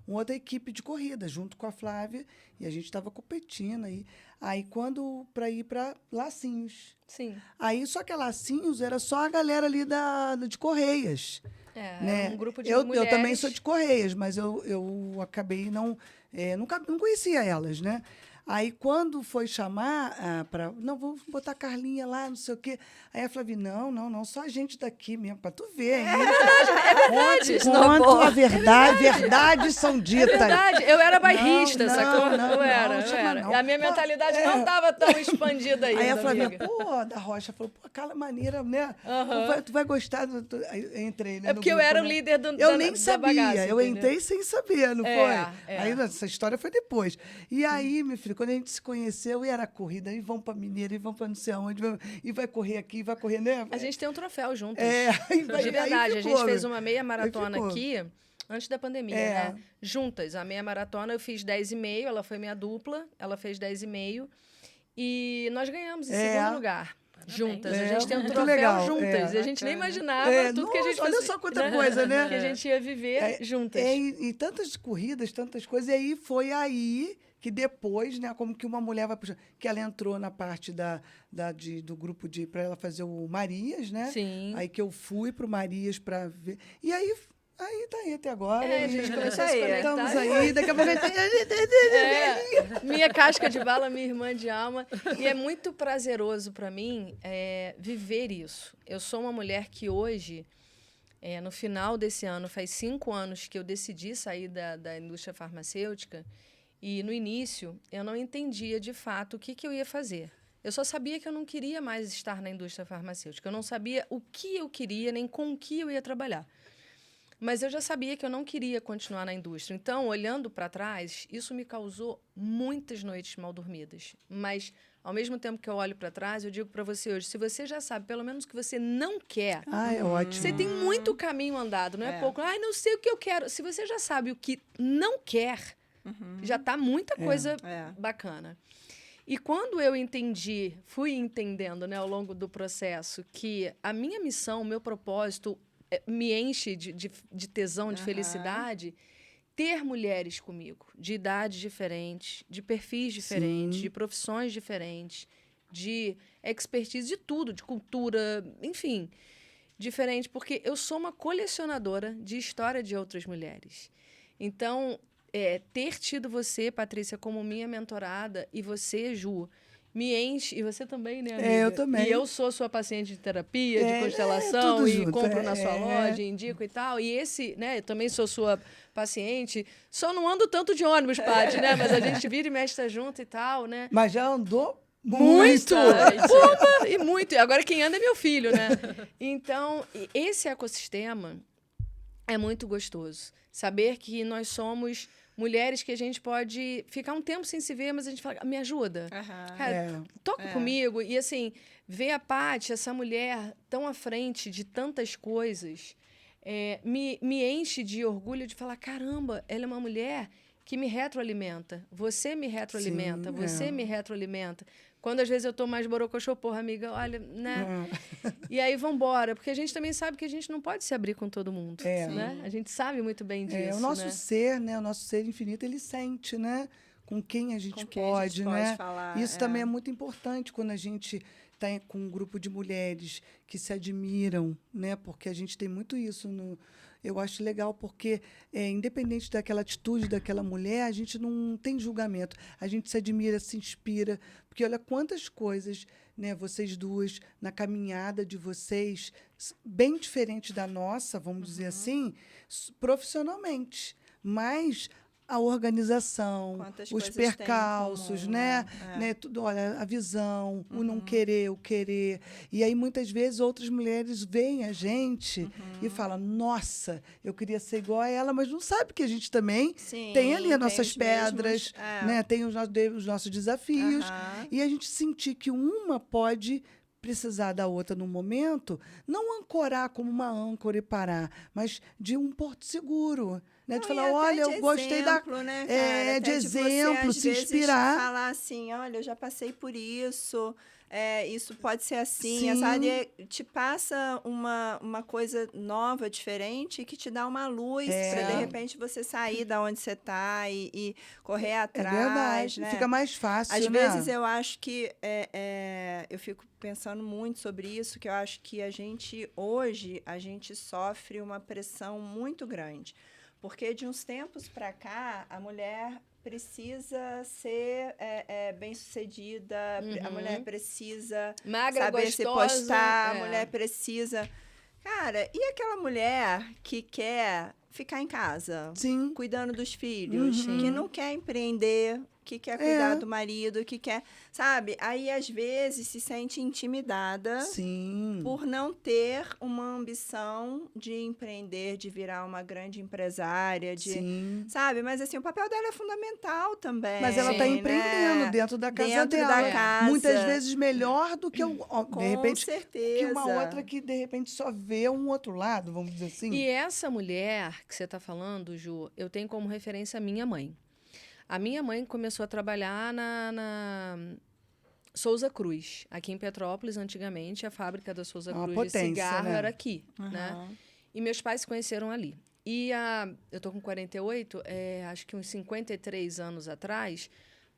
outra equipe de corrida, junto com a Flávia, e a gente estava competindo aí. Aí, para ir para Lacinhos. Sim. Aí, só que a Lacinhos era só a galera ali de Correias. Né? Era um grupo de eu mulheres. também sou de Correias, mas eu acabei não conhecia elas, né? Aí, quando foi chamar para... Não, vou botar a Carlinha lá, não sei o quê. Aí a Flávia, não, só a gente daqui mesmo, para tu ver. É verdade. Conta a verdade, verdades são ditas. É verdade, eu era bairrista, Não, sacou? não, eu era, não, eu chama era. não. E a minha mentalidade não estava tão expandida ainda, Aí a Flávia, amiga. da Rocha, falou, aquela maneira, né? Aham. Tu vai gostar. Aí eu entrei, né? É porque no eu grupo, era o né? líder Eu nem da sabia, bagaça, eu entendeu? entrei sem saber, não foi? Aí essa história foi depois. E aí, meu filho, quando a gente se conheceu, e era corrida, e vão para Mineiro, e vão para não sei aonde, e vai correr aqui, vai correr, né? A gente tem um troféu juntas. Aí vai- De aí verdade, a ficou, gente fez meu. uma meia maratona ficou. aqui, antes da pandemia, né? Juntas. A meia maratona eu fiz 10,5, ela foi minha dupla, ela fez 10,5. E nós ganhamos em segundo lugar. Juntas. A gente tem um muito troféu legal, juntas. E a gente nem imaginava tudo que a gente nossa, olha fazia, só quanta coisa, né? que a gente ia viver juntas. E tantas corridas, tantas coisas. E aí foi aí que depois, né, como que uma mulher vai puxar, que ela entrou na parte do grupo para ela fazer o Marias, né? Sim. Aí que eu fui pro Marias para ver. E aí tá aí até agora. A gente começou a se conectar. Estamos aí, daqui a pouco Minha casca de bala, minha irmã de alma. E é muito prazeroso para mim viver isso. Eu sou uma mulher que hoje, no final desse ano, faz 5 anos que eu decidi sair da indústria farmacêutica. E, no início, eu não entendia, de fato, o que eu ia fazer. Eu só sabia que eu não queria mais estar na indústria farmacêutica. Eu não sabia o que eu queria, nem com o que eu ia trabalhar. Mas eu já sabia que eu não queria continuar na indústria. Então, olhando para trás, isso me causou muitas noites mal dormidas. Mas, ao mesmo tempo que eu olho para trás, eu digo para você hoje, se você já sabe, pelo menos, o que você não quer... É ótimo. Você tem muito caminho andado, não é pouco. Não sei o que eu quero. Se você já sabe o que não quer... já está muita coisa bacana. E quando eu fui entendendo, né, ao longo do processo, que a minha missão, o meu propósito me enche de tesão, de felicidade, ter mulheres comigo, de idades diferentes, de perfis diferentes, de profissões diferentes, de expertise, de tudo, de cultura, enfim, diferente, porque eu sou uma colecionadora de história de outras mulheres. Então, ter tido você, Patrícia, como minha mentorada, e você, Ju, me enche, e você também, né, amiga? Eu também. E eu sou sua paciente de terapia, de constelação, e junto, compro na sua loja, indico e tal. E eu também sou sua paciente. Só não ando tanto de ônibus, Paty, né? Mas a gente vira e mexe tá junto e tal, né? Mas já andou muito! Puma, e muito. E agora quem anda é meu filho, né? Então, esse ecossistema é muito gostoso. Saber que nós somos mulheres que a gente pode ficar um tempo sem se ver, mas a gente fala, me ajuda. Cara, toca comigo. E, assim, ver a Paty, essa mulher tão à frente de tantas coisas, me enche de orgulho de falar, caramba, ela é uma mulher que me retroalimenta. Você me retroalimenta, você me retroalimenta. Quando, às vezes, eu tô mais borocochô, porra, amiga, olha, né? E aí, vambora. Porque a gente também sabe que a gente não pode se abrir com todo mundo, né? A gente sabe muito bem disso, o nosso ser, né? O nosso ser infinito, ele sente, né? Com quem a gente pode, né? Falar, isso também é muito importante quando a gente está com um grupo de mulheres que se admiram, né? Porque a gente tem muito isso eu acho legal porque, independente daquela atitude daquela mulher, a gente não tem julgamento. A gente se admira, se inspira. Porque olha quantas coisas, né, vocês duas, na caminhada de vocês, bem diferente da nossa, vamos dizer assim, profissionalmente. Mas a organização, os percalços, né? Tudo, olha, a visão, o não querer, o querer. E aí, muitas vezes, outras mulheres veem a gente e falam, nossa, eu queria ser igual a ela, mas não sabe que a gente também tem ali as nossas pedras, né? Tem os nossos desafios. E a gente sentir que uma pode precisar da outra no momento, não ancorar como uma âncora e parar, mas de um porto seguro. Né? De falar, olha, eu gostei né, cara? de exemplo, você, se inspirar. Falar assim, olha, eu já passei por isso, isso pode ser assim, Sim. sabe? Te passa uma coisa nova, diferente, que te dá uma luz para, de repente, você sair da onde você está e correr atrás. É verdade. Né? Fica mais fácil, Às né? vezes eu acho que eu fico pensando muito sobre isso, que eu acho que hoje a gente sofre uma pressão muito grande. Porque de uns tempos para cá, a mulher precisa ser bem-sucedida, a mulher precisa Magra, saber se gostosa, postar, a mulher precisa... Cara, e aquela mulher que quer ficar em casa, Sim. cuidando dos filhos, Uhum. que não quer empreender, que quer cuidar do marido, que quer... Sabe? Aí, às vezes, se sente intimidada Sim. por não ter uma ambição de empreender, de virar uma grande empresária, Sim. sabe? Mas, assim, o papel dela é fundamental também. Mas ela está Sim, empreendendo né? dentro da casa Dentro dela. da casa. Muitas vezes melhor do que, de repente, certeza. que uma outra que, de repente, só vê um outro lado, vamos dizer assim. E essa mulher que você está falando, Ju, eu tenho como referência a minha mãe. A minha mãe começou a trabalhar na Souza Cruz, aqui em Petrópolis, antigamente. A fábrica da Souza Uma Cruz potência, de cigarro né? era aqui, né? E meus pais se conheceram ali. E eu tô com 48, acho que uns 53 anos atrás.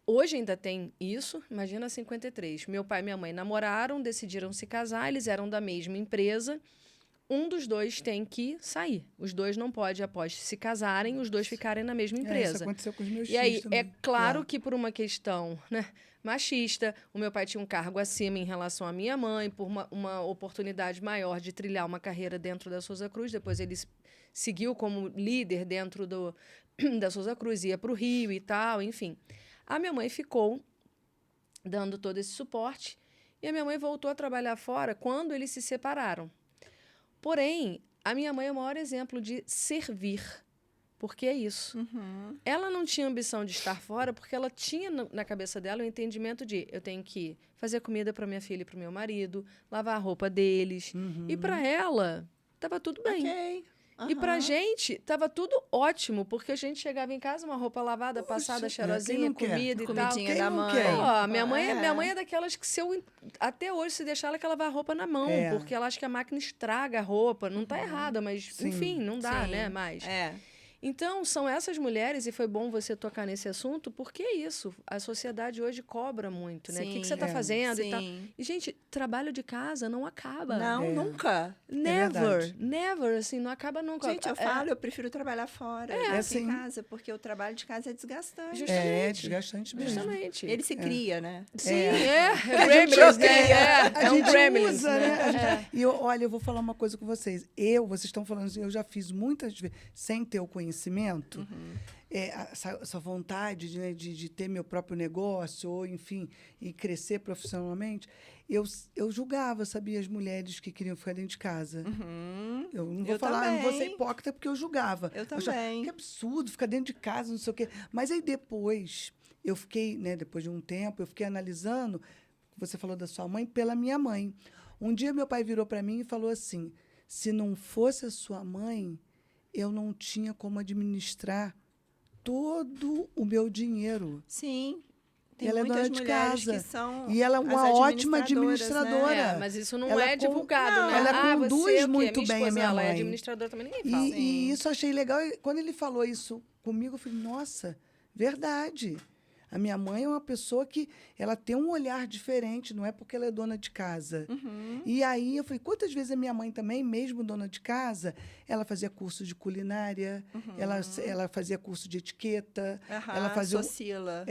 Hoje ainda tem isso, imagina 53. Meu pai e minha mãe namoraram, decidiram se casar, eles eram da mesma empresa. Um dos dois tem que sair. Os dois não podem, após se casarem, os dois ficarem na mesma Isso empresa. aconteceu com os meus E aí, filhos também. é claro que por uma questão, né, machista, o meu pai tinha um cargo acima em relação à minha mãe, por uma oportunidade maior de trilhar uma carreira dentro da Souza Cruz. Depois ele seguiu como líder dentro da Souza Cruz, ia para o Rio e tal, enfim. A minha mãe ficou dando todo esse suporte e a minha mãe voltou a trabalhar fora quando eles se separaram. Porém, a minha mãe é o maior exemplo de servir. Porque é isso. Ela não tinha ambição de estar fora porque ela tinha na cabeça dela o entendimento de eu tenho que fazer comida para minha filha e para o meu marido, lavar a roupa deles. E para ela, estava tudo bem. Ok. E pra gente, tava tudo ótimo, porque a gente chegava em casa, uma roupa lavada, passada, quem cheirosinha, não quer? comida e tal. Comidinha Quem da não mãe. quer? Ó, minha mãe é daquelas que até hoje, se deixar ela que lavar a roupa na mão, É. porque ela acha que a máquina estraga a roupa. Não tá errada, mas, Sim. enfim, não dá, Sim. né, mais. É. Então, são essas mulheres, e foi bom você tocar nesse assunto, porque é isso. A sociedade hoje cobra muito, né? O que você tá é. fazendo e tal. Sim. E, gente, trabalho de casa não acaba. Não, É. nunca. verdade. Never, assim, não acaba nunca. Gente, eu falo, eu prefiro trabalhar fora, do que assim. em casa, porque o trabalho de casa é desgastante. Justamente. É desgastante mesmo. Justamente. Ele se cria, né? Sim, é A gente Gremlins, né? a É um gente Gremlins, usa, né? A gente- É. E olha, eu vou falar uma coisa com vocês. Vocês estão falando assim, eu já fiz muitas vezes, sem ter o conhecimento, essa vontade de ter meu próprio negócio, ou, enfim, e crescer profissionalmente, eu julgava, sabia, as mulheres que queriam ficar dentro de casa. Eu não vou Eu falar, não vou ser também. hipócrita, porque eu julgava. Eu achava, também. que absurdo ficar dentro de casa, não sei o quê. Mas aí depois, eu fiquei, né, depois de um tempo, eu fiquei analisando, você falou da sua mãe, pela minha mãe. Um dia meu pai virou para mim e falou assim, se não fosse a sua mãe, eu não tinha como administrar todo o meu dinheiro. Sim. Tem Ela é muitas dona de mulheres casa. que são E ela é uma as ótima administradoras, administradora. né? É, mas isso não Ela é divulgado, Não, né? ela você conduz o quê? muito bem a esposa, minha ela é mãe. administradora também, ninguém fala. E isso eu achei legal. E quando ele falou isso comigo, eu falei, nossa, verdade. A minha mãe é uma pessoa que ela tem um olhar diferente, não é porque ela é dona de casa. E aí eu falei, quantas vezes a minha mãe também, mesmo dona de casa, ela fazia curso de culinária, ela fazia curso de etiqueta, ela fazia Socila.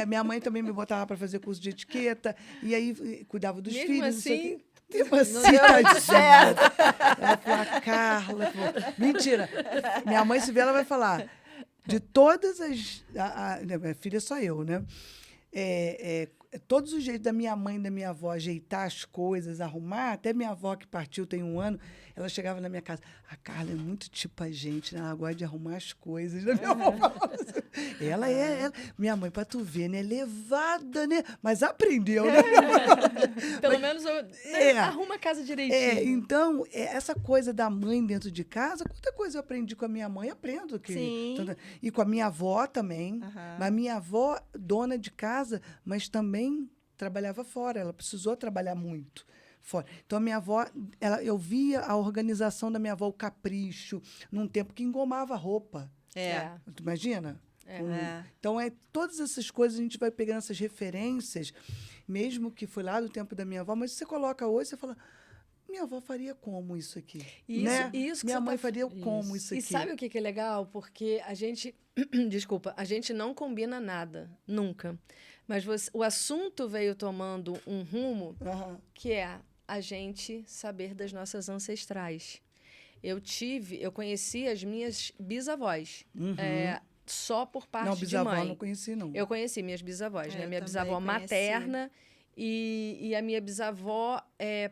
minha mãe também me botava para fazer curso de etiqueta, e aí cuidava dos Mesmo filhos. Não assim, sei o quê. Mesmo assim, Não deu muito certo. ela falou, Carla. Mentira. Minha mãe, se ver, ela vai falar. De todas as. Minha filha só eu, né? Todos os jeitos da minha mãe e da minha avó ajeitar as coisas, arrumar, até minha avó que partiu tem 1 ano, ela chegava na minha casa. A Carla é muito tipo a gente, né? Ela gosta de arrumar as coisas. Né? Minha avó falava assim. Minha mãe, pra tu ver, né? Levada, né? Mas aprendeu, né? Pelo menos arruma a casa direitinho. Então, essa coisa da mãe dentro de casa, quanta coisa eu aprendi com a minha mãe, aprendo. Sim. E com a minha avó também. Mas minha avó, dona de casa, mas também trabalhava fora, ela precisou trabalhar muito fora. Então, a minha avó, eu via a organização da minha avó, o capricho, num tempo que engomava roupa. Tu imagina? Então, todas essas coisas a gente vai pegando essas referências, mesmo que foi lá do tempo da minha avó, mas você coloca hoje, você fala, minha avó faria como isso aqui? Isso minha mãe faria como isso aqui? E sabe o que é legal? Porque a gente, desculpa, a gente não combina nada, nunca. Mas o assunto veio tomando um rumo que é a gente saber das nossas ancestrais. Eu conheci as minhas bisavós. Só por parte de mãe. Não, bisavó não conheci, não. Eu conheci minhas bisavós, né? Eu Minha também bisavó conheci. materna e a minha bisavó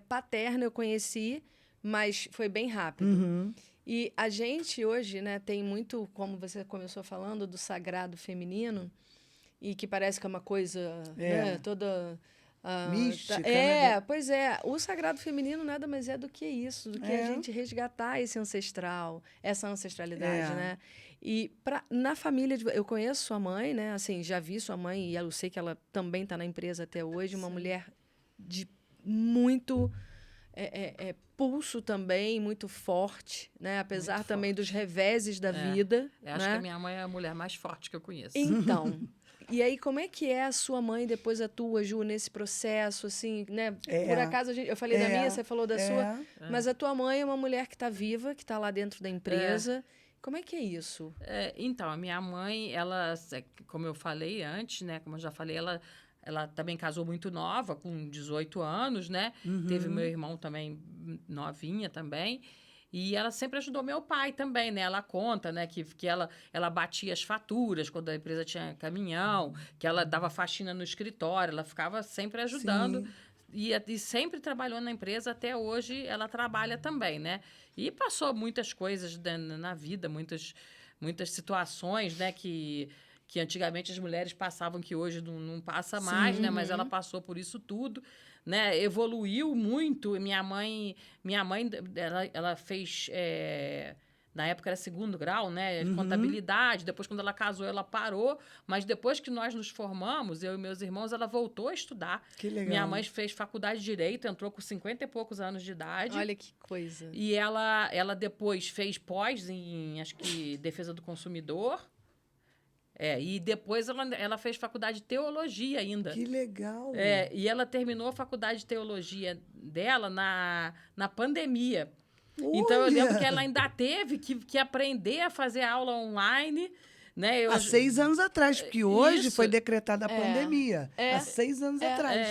paterna eu conheci, mas foi bem rápido. E a gente hoje, né, tem muito, como você começou falando, do sagrado feminino, e que parece que é uma coisa né, toda... mística, né? Pois é. O sagrado feminino nada mais é do que isso, do que a gente resgatar esse ancestral, essa ancestralidade, né? E na família, eu conheço sua mãe, né? Assim, já vi sua mãe e eu sei que ela também está na empresa até hoje, uma mulher de muito pulso também, muito forte, né? Apesar Muito também forte. dos reveses da vida. Eu acho né? que a minha mãe é a mulher mais forte que eu conheço. Então, e aí como é que é a sua mãe depois a tua, Ju, nesse processo, assim, né? Por acaso, eu falei da minha, você falou da sua, mas a tua mãe é uma mulher que está viva, que está lá dentro da empresa. Como é que é isso? Então, a minha mãe, ela, como eu falei antes, né? Como eu já falei, ela também casou muito nova, com 18 anos, né? Teve meu irmão também, novinha também. E ela sempre ajudou meu pai também, né? Ela conta, né, que ela batia as faturas quando a empresa tinha caminhão, que ela dava faxina no escritório, ela ficava sempre ajudando. E sempre trabalhou na empresa, até hoje ela trabalha também, né? E passou muitas coisas na vida, muitas situações, né, que antigamente as mulheres passavam, que hoje não passa mais, né? Mas ela passou por isso tudo, né? Evoluiu muito. Minha mãe ela fez... na época era 2º grau, né? De contabilidade. Depois, quando ela casou, ela parou. Mas depois que nós nos formamos, eu e meus irmãos, ela voltou a estudar. Que legal. Minha mãe fez faculdade de Direito, entrou com 50 e poucos anos de idade. Olha que coisa. E ela depois fez pós em, acho que, Defesa do Consumidor. E depois ela fez faculdade de Teologia ainda. Que legal. E ela terminou a faculdade de Teologia dela na pandemia. Olha! Então, eu lembro que ela ainda teve que aprender a fazer aula online, né? Há 6 anos atrás, porque hoje Isso. foi decretada a pandemia. Há 6 anos atrás.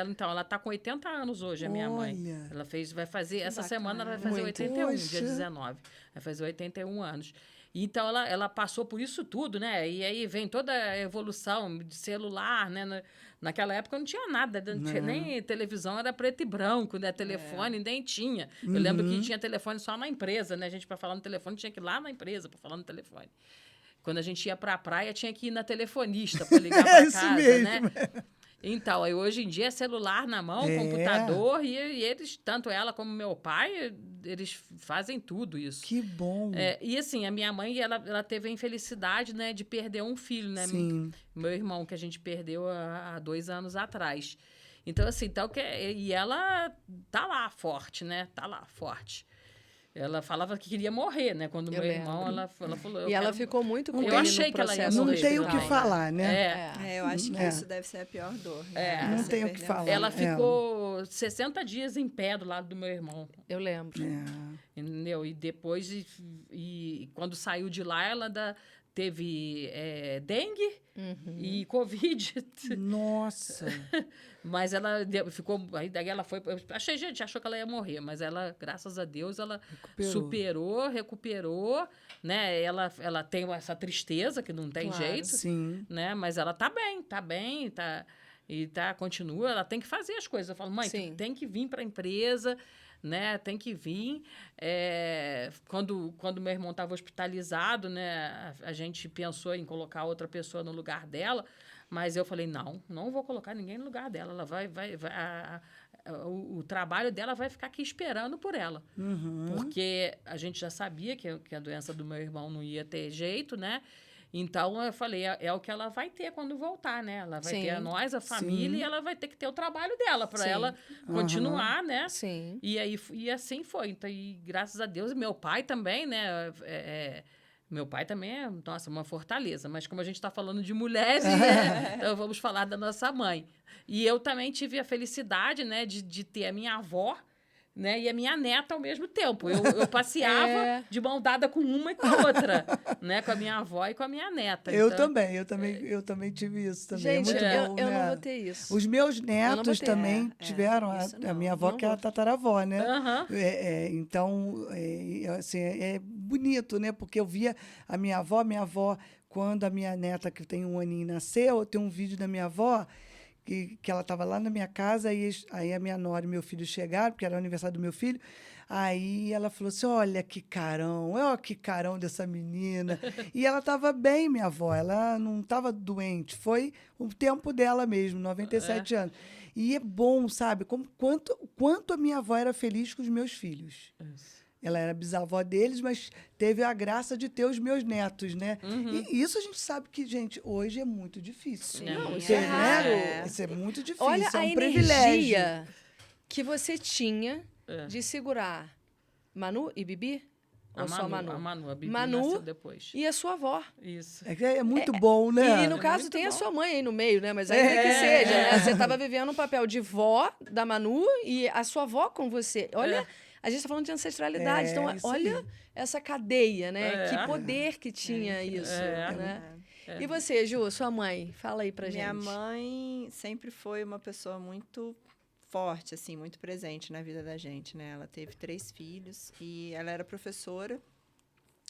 Então, ela está com 80 anos hoje, a minha mãe. Olha. Ela vai fazer, essa semana ela vai fazer Muito. 81, Poxa. dia 19. Vai fazer 81 anos. Então, ela passou por isso tudo, né? E aí vem toda a evolução de celular, né? Naquela época não tinha nada, não tinha nem televisão, era preto e branco, né? Telefone nem tinha. Eu lembro que tinha telefone só na empresa, né? A gente, para falar no telefone, tinha que ir lá na empresa para falar no telefone. Quando a gente ia para a praia, tinha que ir na telefonista para ligar para casa, mesmo. né? Então, aí hoje em dia é celular na mão, computador, e eles, tanto ela como meu pai, eles fazem tudo isso. Que bom. E assim, a minha mãe, ela teve a infelicidade, né, de perder um filho, né? Sim. Meu irmão, que a gente perdeu há 2 anos atrás. Então, assim, e ela tá lá forte, né? Tá lá forte. Ela falava que queria morrer, né? Quando meu irmão, ela falou... E ela ficou muito com Eu ele achei no que ela ia processo. Não morrer. tem o que também. falar, né? Eu acho que isso deve ser a pior dor. Né? Não Você tem o que perder um falar. Ela ficou 60 dias em pé do lado do meu irmão. Eu lembro. Entendeu? E depois, e quando saiu de lá, ela teve dengue e Covid. Nossa. Mas ela ficou... Aí daí ela foi... Gente, achou que ela ia morrer, mas ela, graças a Deus, ela recuperou, né? Ela tem essa tristeza, que não tem Claro. jeito. Sim. Né? Mas ela tá bem, continua, ela tem que fazer as coisas. Eu falo, mãe, Sim. tu tem que vir para a empresa, né? Tem que vir. Quando meu irmão estava hospitalizado, né? A gente pensou em colocar outra pessoa no lugar dela, mas eu falei, não vou colocar ninguém no lugar dela. Ela vai o trabalho dela vai ficar aqui esperando por ela. Porque a gente já sabia que a doença do meu irmão não ia ter jeito, né? Então, eu falei, é o que ela vai ter quando voltar, né? Ela vai Sim. ter nós, a família, Sim. e ela vai ter que ter o trabalho dela para Sim. ela continuar, né? Sim. E assim foi. Então, e graças a Deus, meu pai também, né? Meu pai também é, nossa, uma fortaleza. Mas como a gente está falando de mulheres, né? Então vamos falar da nossa mãe. E eu também tive a felicidade, né, de ter a minha avó, né, e a minha neta ao mesmo tempo. Eu passeava de mão dada com uma e com a outra, né, com a minha avó e com a minha neta. Eu Então, também, eu também tive isso também. Gente, é muito bom, eu né? não vou ter isso. Os meus não netos vou ter. também tiveram, isso a não, minha avó, não que é a vou. tataravó, né? Aham. Então, assim, é bonito, né? Porque eu via a minha avó, quando a minha neta, que tem 1 aninho, nasceu, tem um vídeo da minha avó, que ela estava lá na minha casa, aí a minha nora e meu filho chegaram, porque era o aniversário do meu filho, aí ela falou assim, olha que carão dessa menina. E ela estava bem, minha avó, ela não estava doente, foi o tempo dela mesmo, 97 anos. E é bom, sabe, quanto a minha avó era feliz com os meus filhos. Ela era bisavó deles, mas teve a graça de ter os meus netos, né? E isso a gente sabe que, gente, hoje é muito difícil. Não, isso Ter, é raro. né? Isso é muito difícil, Olha é a um privilégio. energia que você tinha de segurar Manu e Bibi? Ou só Manu? A Bibi Manu nasceu depois. e a sua avó. Isso. É muito bom, né? E, no caso, muito tem a bom. sua mãe aí no meio, né? Mas ainda que seja, né? Você estava vivendo um papel de vó da Manu e a sua avó com você. Olha, a gente está falando de ancestralidade. Então, isso olha aí. essa cadeia, né? É. Que poder que tinha isso, né? É. E você, Ju, sua mãe? Fala aí pra Minha gente. mãe sempre foi uma pessoa muito forte, assim, muito presente na vida da gente, né? Ela teve 3 filhos e ela era professora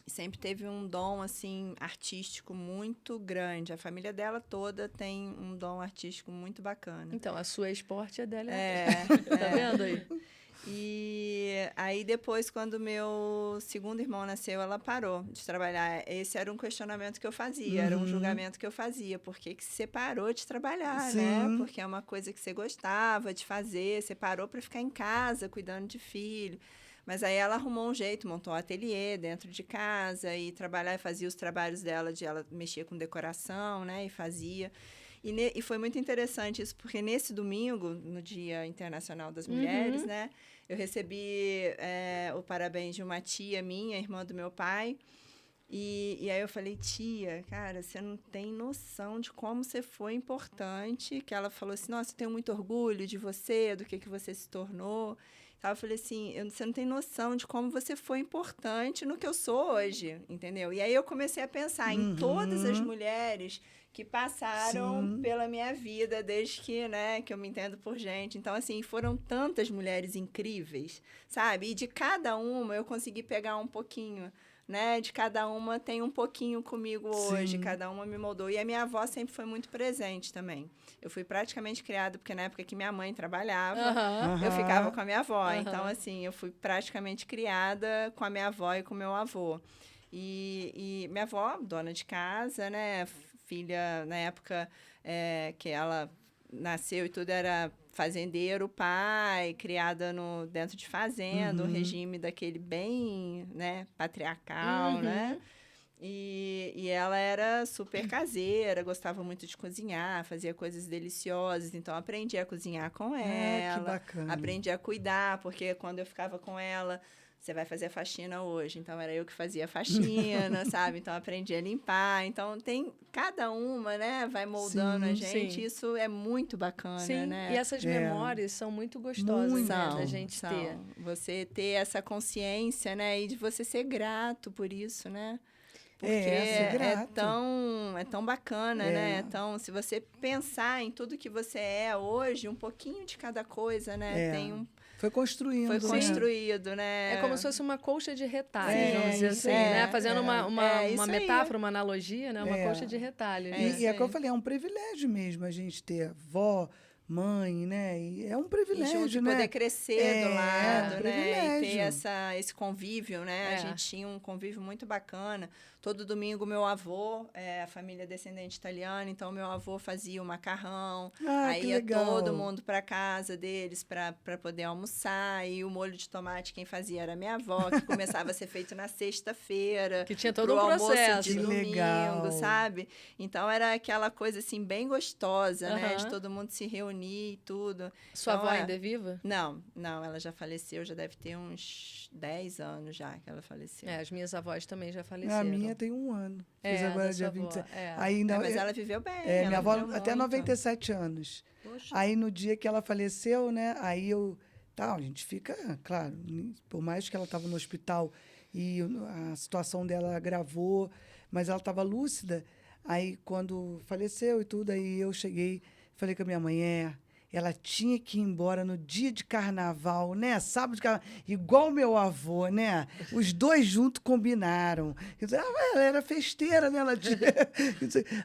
e sempre teve um dom, assim, artístico muito grande. A família dela toda tem um dom artístico muito bacana. Então, a sua esporte é dela. Tá É, vendo aí? E aí, depois, quando meu segundo irmão nasceu, ela parou de trabalhar. Esse era um questionamento que eu fazia, era um julgamento que eu fazia. Por que que você parou de trabalhar, né? Sim. Porque é uma coisa que você gostava de fazer, você parou para ficar em casa, cuidando de filho. Mas aí ela arrumou um jeito, montou um ateliê dentro de casa e trabalhar, fazia os trabalhos dela, ela mexia com decoração, né? E fazia. E foi muito interessante isso, porque nesse domingo, no Dia Internacional das Mulheres, né? Eu recebi o parabéns de uma tia minha, irmã do meu pai. E aí eu falei, tia, cara, você não tem noção de como você foi importante. Que ela falou assim, nossa, eu tenho muito orgulho de você, do que você se tornou. Então, eu falei assim, você não tem noção de como você foi importante no que eu sou hoje, entendeu? E aí eu comecei a pensar em todas as mulheres que passaram pela minha vida desde que, né, que eu me entendo por gente. Então, assim, foram tantas mulheres incríveis, sabe? E de cada uma eu consegui pegar um pouquinho, né? De cada uma tem um pouquinho comigo hoje, cada uma me moldou. E a minha avó sempre foi muito presente também. Eu fui praticamente criada, porque na época que minha mãe trabalhava, eu ficava com a minha avó. Então, assim, eu fui praticamente criada com a minha avó e com o meu avô. E minha avó, dona de casa, né? Filha, na época que ela nasceu e tudo, era fazendeiro, pai, criada dentro de fazenda, um regime daquele bem, né, patriarcal, né? E ela era super caseira, gostava muito de cozinhar, fazia coisas deliciosas, então aprendi a cozinhar com ela, que bacana. aprendi a cuidar, porque quando eu ficava com ela, você vai fazer a faxina hoje, então era eu que fazia a faxina, sabe? Então aprendi a limpar, então tem cada uma, né, vai moldando a gente, sim. isso é muito bacana, Sim, né? e essas memórias são muito gostosas, né, da gente ter. Você ter essa consciência, né, e de você ser grato por isso, né? Porque ser grato. é tão bacana, né? Então, se você pensar em tudo que você é hoje, um pouquinho de cada coisa, né? Foi construindo. Foi né? construído, né? É como se fosse uma colcha de retalhos, É, vamos dizer isso assim, aí. né? Fazendo uma isso aí. metáfora, uma analogia, né? Uma colcha de retalhos. E é o que eu aí. falei, é um privilégio mesmo a gente ter avó, mãe, né? E é um E privilégio, junto de né? poder crescer É, do lado, um né? E ter privilégio. esse convívio, né? É. A gente tinha um convívio muito bacana. Todo domingo, meu avô, a família descendente italiana, então meu avô fazia o macarrão. Ah, Aí que ia legal. todo mundo para casa deles para poder almoçar. E o molho de tomate, quem fazia era minha avó, que começava a ser feito na sexta-feira. Que tinha todo pro um almoço processo. de Que domingo, legal. sabe? Então era aquela coisa assim bem gostosa, né? De Aham. todo mundo se reunir e tudo. Sua Então, avó ainda é viva? Não, ela já faleceu, já deve ter uns 10 anos já que ela faleceu. É, as minhas avós também já faleceram. A minha tem 1 ano. Fiz É, agora da dia sua avó, 27. é. Aí, não, Mas ela viveu bem. minha ela avó viveu até muito. 97 anos. Poxa. Aí, no dia que ela faleceu, né? Aí a gente fica, claro, por mais que ela estava no hospital e a situação dela agravou, mas ela estava lúcida. Aí, quando faleceu e tudo, aí eu cheguei, falei com a minha mãe, ela tinha que ir embora no dia de carnaval, né? Sábado de carnaval, igual meu avô, né? Os dois juntos combinaram. Ela era festeira, né? Ela tinha...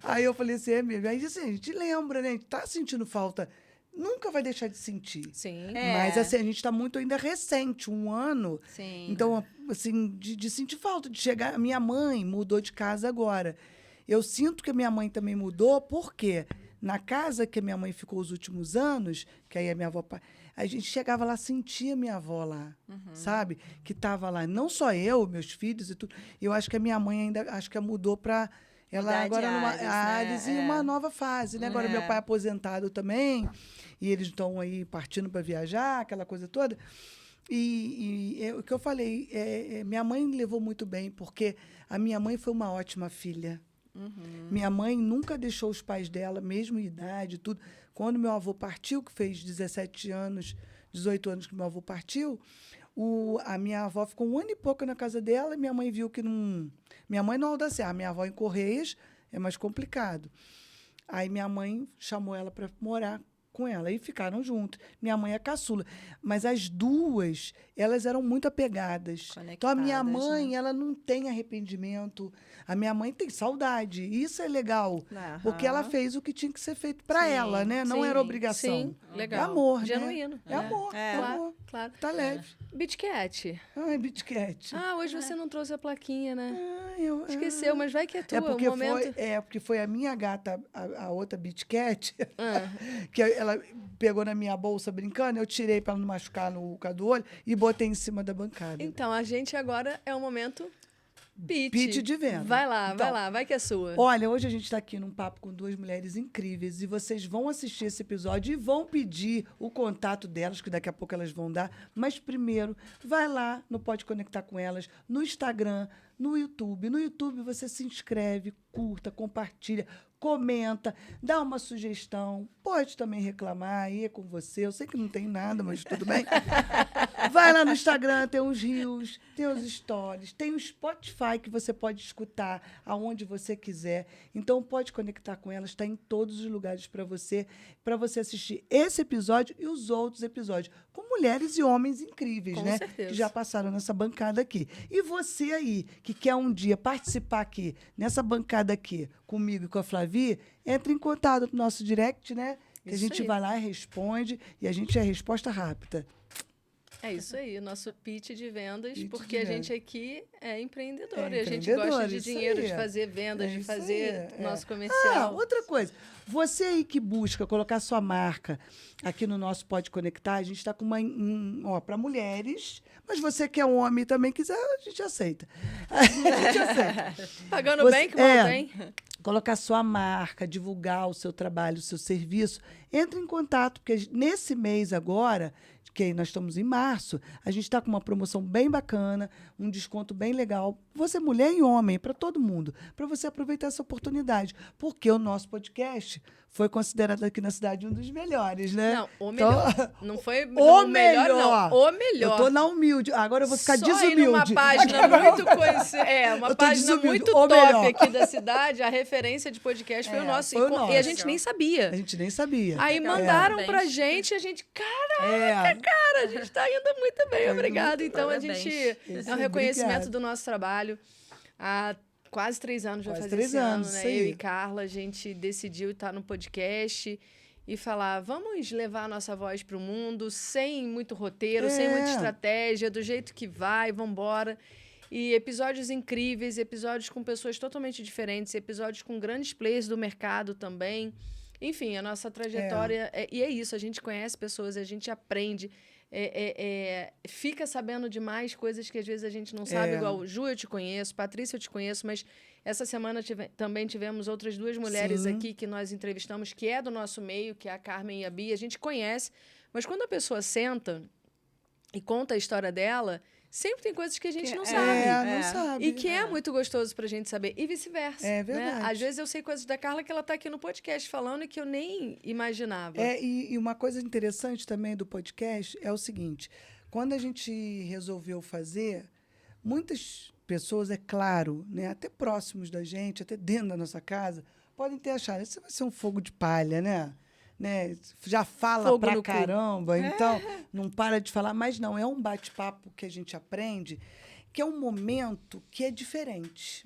Aí eu falei assim, mesmo. Aí assim, a gente lembra, né? A gente tá sentindo falta. Nunca vai deixar de sentir. Sim. Mas assim, a gente está muito ainda recente, 1 ano. Sim. Então, assim, de sentir falta, de chegar. Minha mãe mudou de casa agora. Eu sinto que a minha mãe também mudou, porque na casa que a minha mãe ficou os últimos anos, que aí a minha avó. A gente chegava lá, sentia minha avó lá, sabe? Que estava lá. Não só eu, meus filhos e tudo. Eu acho que a minha mãe ainda acho que mudou para. Ela Mudar de agora numa áreas, né? áreas e uma nova fase, né? Agora meu É. pai é aposentado também, e eles estão aí partindo para viajar, aquela coisa toda. O que eu falei, minha mãe levou muito bem, porque a minha mãe foi uma ótima filha. Minha mãe nunca deixou os pais dela, mesmo em idade, tudo. Quando meu avô partiu, que fez 17 anos, 18 anos que meu avô partiu, a minha avó ficou 1 ano e pouco na casa dela e minha mãe viu que não... Minha mãe não aldaciar, minha avó em Correias é mais complicado. Aí minha mãe chamou ela para morar com ela e ficaram juntos. Minha mãe é caçula. Mas as duas, elas eram muito apegadas. Então, a minha Conectadas, mãe, né? ela não tem arrependimento. A minha mãe tem saudade. Isso é legal. Aham. Porque ela fez o que tinha que ser feito para Sim, ela, né? Não sim, era obrigação. Sim, legal. É amor, né? Genuíno. É amor, É. é Claro, amor. claro. Tá leve. Bitcat. Ai, Bitcat. Ah, hoje você não trouxe a plaquinha, né? Eu, Esqueceu, mas vai que é tua, porque um momento... porque foi a minha gata, a outra Bitcat, Ah. que ela pegou na minha bolsa brincando, eu tirei para não machucar no caso do olho e botei em cima da bancada. Então, a gente agora é o momento pitch. Pitch de venda. Vai lá, Então, vai lá, vai que é sua. Olha, hoje a gente está aqui num papo com 2 mulheres incríveis e vocês vão assistir esse episódio e vão pedir o contato delas, que daqui a pouco elas vão dar. Mas primeiro, vai lá no Pode Conectar com Elas, no Instagram, no YouTube. No YouTube você se inscreve, curta, compartilha, comenta, dá uma sugestão, pode também reclamar, aí é com você. Eu sei que não tem nada, mas tudo bem. Vai lá no Instagram, tem os reels, tem os stories, tem o Spotify que você pode escutar aonde você quiser. Então, pode conectar com elas, está em todos os lugares para você assistir esse episódio e os outros episódios, com mulheres e homens incríveis, Com né? certeza. Que já passaram nessa bancada aqui. E você aí, que quer um dia participar aqui, nessa bancada aqui, comigo e com a Flavi, entre em contato no nosso direct, né? Que a Isso gente aí. vai lá e responde, e a gente é resposta rápida. É isso aí, o nosso pitch de vendas, Pitch porque de a gente vendas. aqui é empreendedor, É e a gente gosta empreendedor, de isso dinheiro, aí. de fazer vendas, É de isso fazer aí, nosso Ah, comercial. outra coisa. Você aí que busca colocar sua marca aqui no nosso Pode Conectar, a gente está com para mulheres, mas você que é um homem e também quiser, a gente aceita. A gente aceita. Pagando Você- bem, que mal tem. Colocar sua marca, divulgar o seu trabalho, o seu serviço, entre em contato, porque nesse mês agora, que nós estamos em março, a gente está com uma promoção bem bacana, um desconto bem legal. Você, mulher e homem, para todo mundo, para você aproveitar essa oportunidade. Porque o nosso podcast foi considerado aqui na cidade um dos melhores, né? Não, o Então, melhor. Não foi o melhor, melhor. não. O melhor. Eu tô na humilde. Agora eu vou ficar Só ir desumilde. numa página muito conhecida. Eu Uma tô página desumilde. muito O top melhor. aqui da cidade. A referência de podcast foi o nosso. foi o E a nosso. gente nem sabia. A gente nem sabia. Aí Legal. mandaram Parabéns. pra gente, a gente, cara, É. a gente tá indo muito bem, obrigado. Então a Parabéns. gente Isso, é um reconhecimento obrigado. do nosso trabalho. Há quase 3 anos já Quase fazia 3 esse ano, anos, né? isso aí. Eu e Carla, a gente decidiu estar no podcast e falar, vamos levar a nossa voz para o mundo sem muito roteiro, sem muita estratégia, do jeito que vai, vamos embora. E episódios incríveis, episódios com pessoas totalmente diferentes, episódios com grandes players do mercado também. Enfim, a nossa trajetória... E é isso, a gente conhece pessoas, a gente aprende, fica sabendo de mais coisas que às vezes a gente não sabe, igual Ju, eu te conheço, Patrícia, eu te conheço, mas essa semana também tivemos outras 2 mulheres aqui que nós entrevistamos, que é do nosso meio, que é a Carmen e a Bia, a gente conhece, mas quando a pessoa senta e conta a história dela, sempre tem coisas que a gente não sabe. Não sabe. E que é muito gostoso pra gente saber. E vice-versa. É verdade. Né? Às vezes eu sei coisas da Carla que ela tá aqui no podcast falando e que eu nem imaginava. E uma coisa interessante também do podcast é o seguinte: quando a gente resolveu fazer, muitas pessoas, é claro, né, até próximos da gente, até dentro da nossa casa, podem ter achado, isso vai ser um fogo de palha, né? Já fala Fogo pra no cu. caramba, então não para de falar. Mas não, é um bate-papo que a gente aprende, que é um momento que é diferente.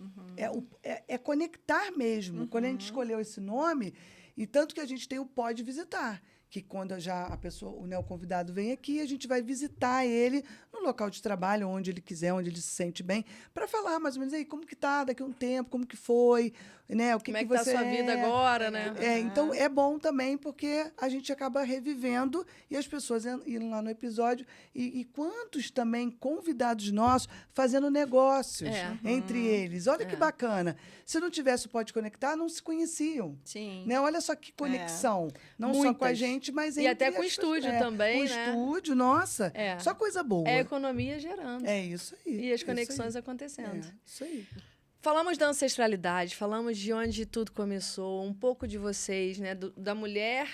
É conectar mesmo. Quando a gente escolheu esse nome, e tanto que a gente tem o Pode Visitar, que quando já a pessoa, o convidado vem aqui, a gente vai visitar ele no local de trabalho, onde ele quiser, onde ele se sente bem, para falar mais ou menos aí como que tá daqui a um tempo, como que foi, né? O que Como é que que tá a você sua vida agora, né? Então é bom também porque a gente acaba revivendo e as pessoas indo lá no episódio e quantos também convidados nossos fazendo negócios entre eles. Olha que bacana. Se não tivesse o Pode Conectar, não se conheciam. Sim. Né? Olha só que conexão. Não só com a Muitas. gente, mas E entre até com o as pessoas. estúdio também, com né? o estúdio, nossa. É. Só coisa boa. É a economia gerando. É isso aí. E as isso conexões aí. acontecendo. Isso aí. Falamos da ancestralidade, falamos de onde tudo começou, um pouco de vocês, né? Da mulher,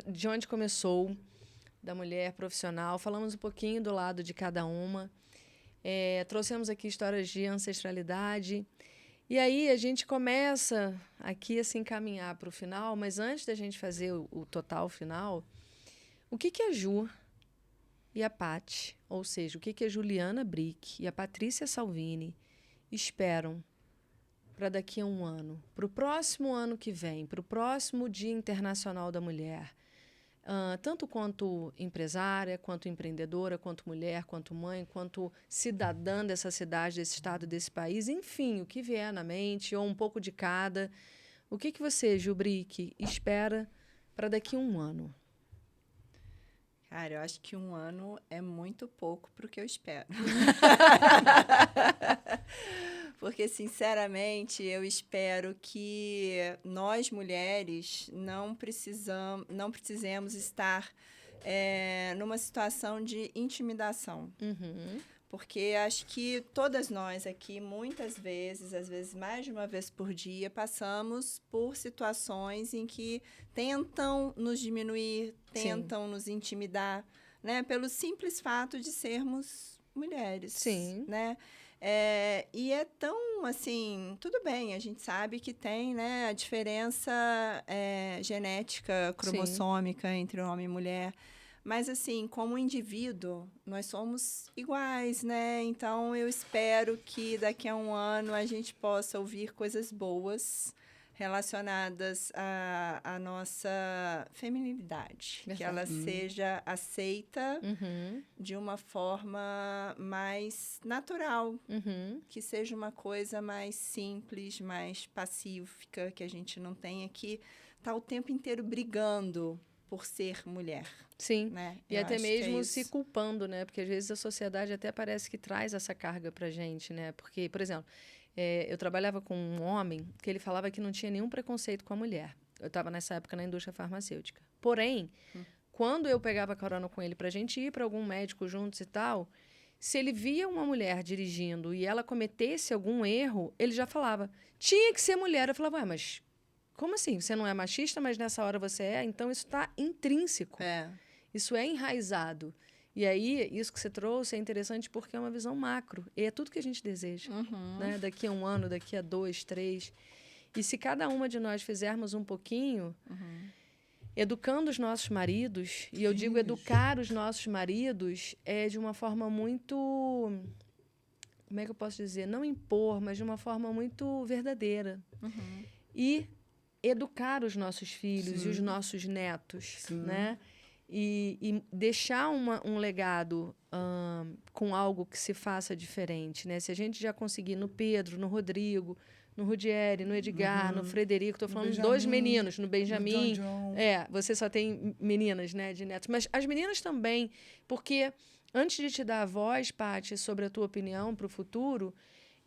de onde começou, da mulher profissional. Falamos um pouquinho do lado de cada uma. Trouxemos aqui histórias de ancestralidade. E aí a gente começa aqui a se encaminhar para o final, mas antes da gente fazer o total final, o que a Ju e a Paty, ou seja, o que a Juliana Brick e a Patrícia Salvini esperam para daqui a um ano, para o próximo ano que vem, para o próximo Dia Internacional da Mulher, tanto quanto empresária, quanto empreendedora, quanto mulher, quanto mãe, quanto cidadã dessa cidade, desse estado, desse país, enfim, o que vier na mente, ou um pouco de cada. O que você, Ju Brick, espera para daqui a um ano? Cara, eu acho que um ano é muito pouco para o que eu espero. Porque, sinceramente, eu espero que nós, mulheres, não precisemos estar numa situação de intimidação. Porque acho que todas nós aqui, muitas vezes, às vezes mais de uma vez por dia, passamos por situações em que tentam nos diminuir, tentam nos intimidar, né? Pelo simples fato de sermos mulheres. Sim. Né? E é tão, assim, tudo bem, a gente sabe que tem, né, a diferença genética, cromossômica entre homem e mulher, mas, assim, como indivíduo, nós somos iguais, né? Então, eu espero que daqui a um ano a gente possa ouvir coisas boas relacionadas à nossa feminilidade. Que ela seja aceita de uma forma mais natural. Que seja uma coisa mais simples, mais pacífica, que a gente não tenha que estar o tempo inteiro brigando por ser mulher. Sim, né? E até mesmo se culpando, né? Porque às vezes a sociedade até parece que traz essa carga pra gente, né? Porque, por exemplo, eu trabalhava com um homem que ele falava que não tinha nenhum preconceito com a mulher. Eu estava nessa época na indústria farmacêutica. Porém, quando eu pegava carona com ele pra gente ir para algum médico juntos e tal, se ele via uma mulher dirigindo e ela cometesse algum erro, ele já falava, tinha que ser mulher. Eu falava, mas como assim? Você não é machista, mas nessa hora você é? Então, isso está intrínseco. Isso é enraizado. E aí, isso que você trouxe é interessante porque é uma visão macro. E é tudo que a gente deseja. Né? Daqui a um ano, daqui a 2, 3. E se cada uma de nós fizermos um pouquinho, educando os nossos maridos, e eu digo educar os nossos maridos de uma forma muito... Como é que eu posso dizer? Não impor, mas de uma forma muito verdadeira. E educar os nossos filhos e os nossos netos, né? E deixar um legado com algo que se faça diferente, né? Se a gente já conseguir no Pedro, no Rodrigo, no Rudieri, no Edgar, no Frederico, estou falando de 2 meninos, no Benjamin. John. Você só tem meninas, né, de netos. Mas as meninas também, porque antes de te dar a voz, Paty, sobre a tua opinião para o futuro,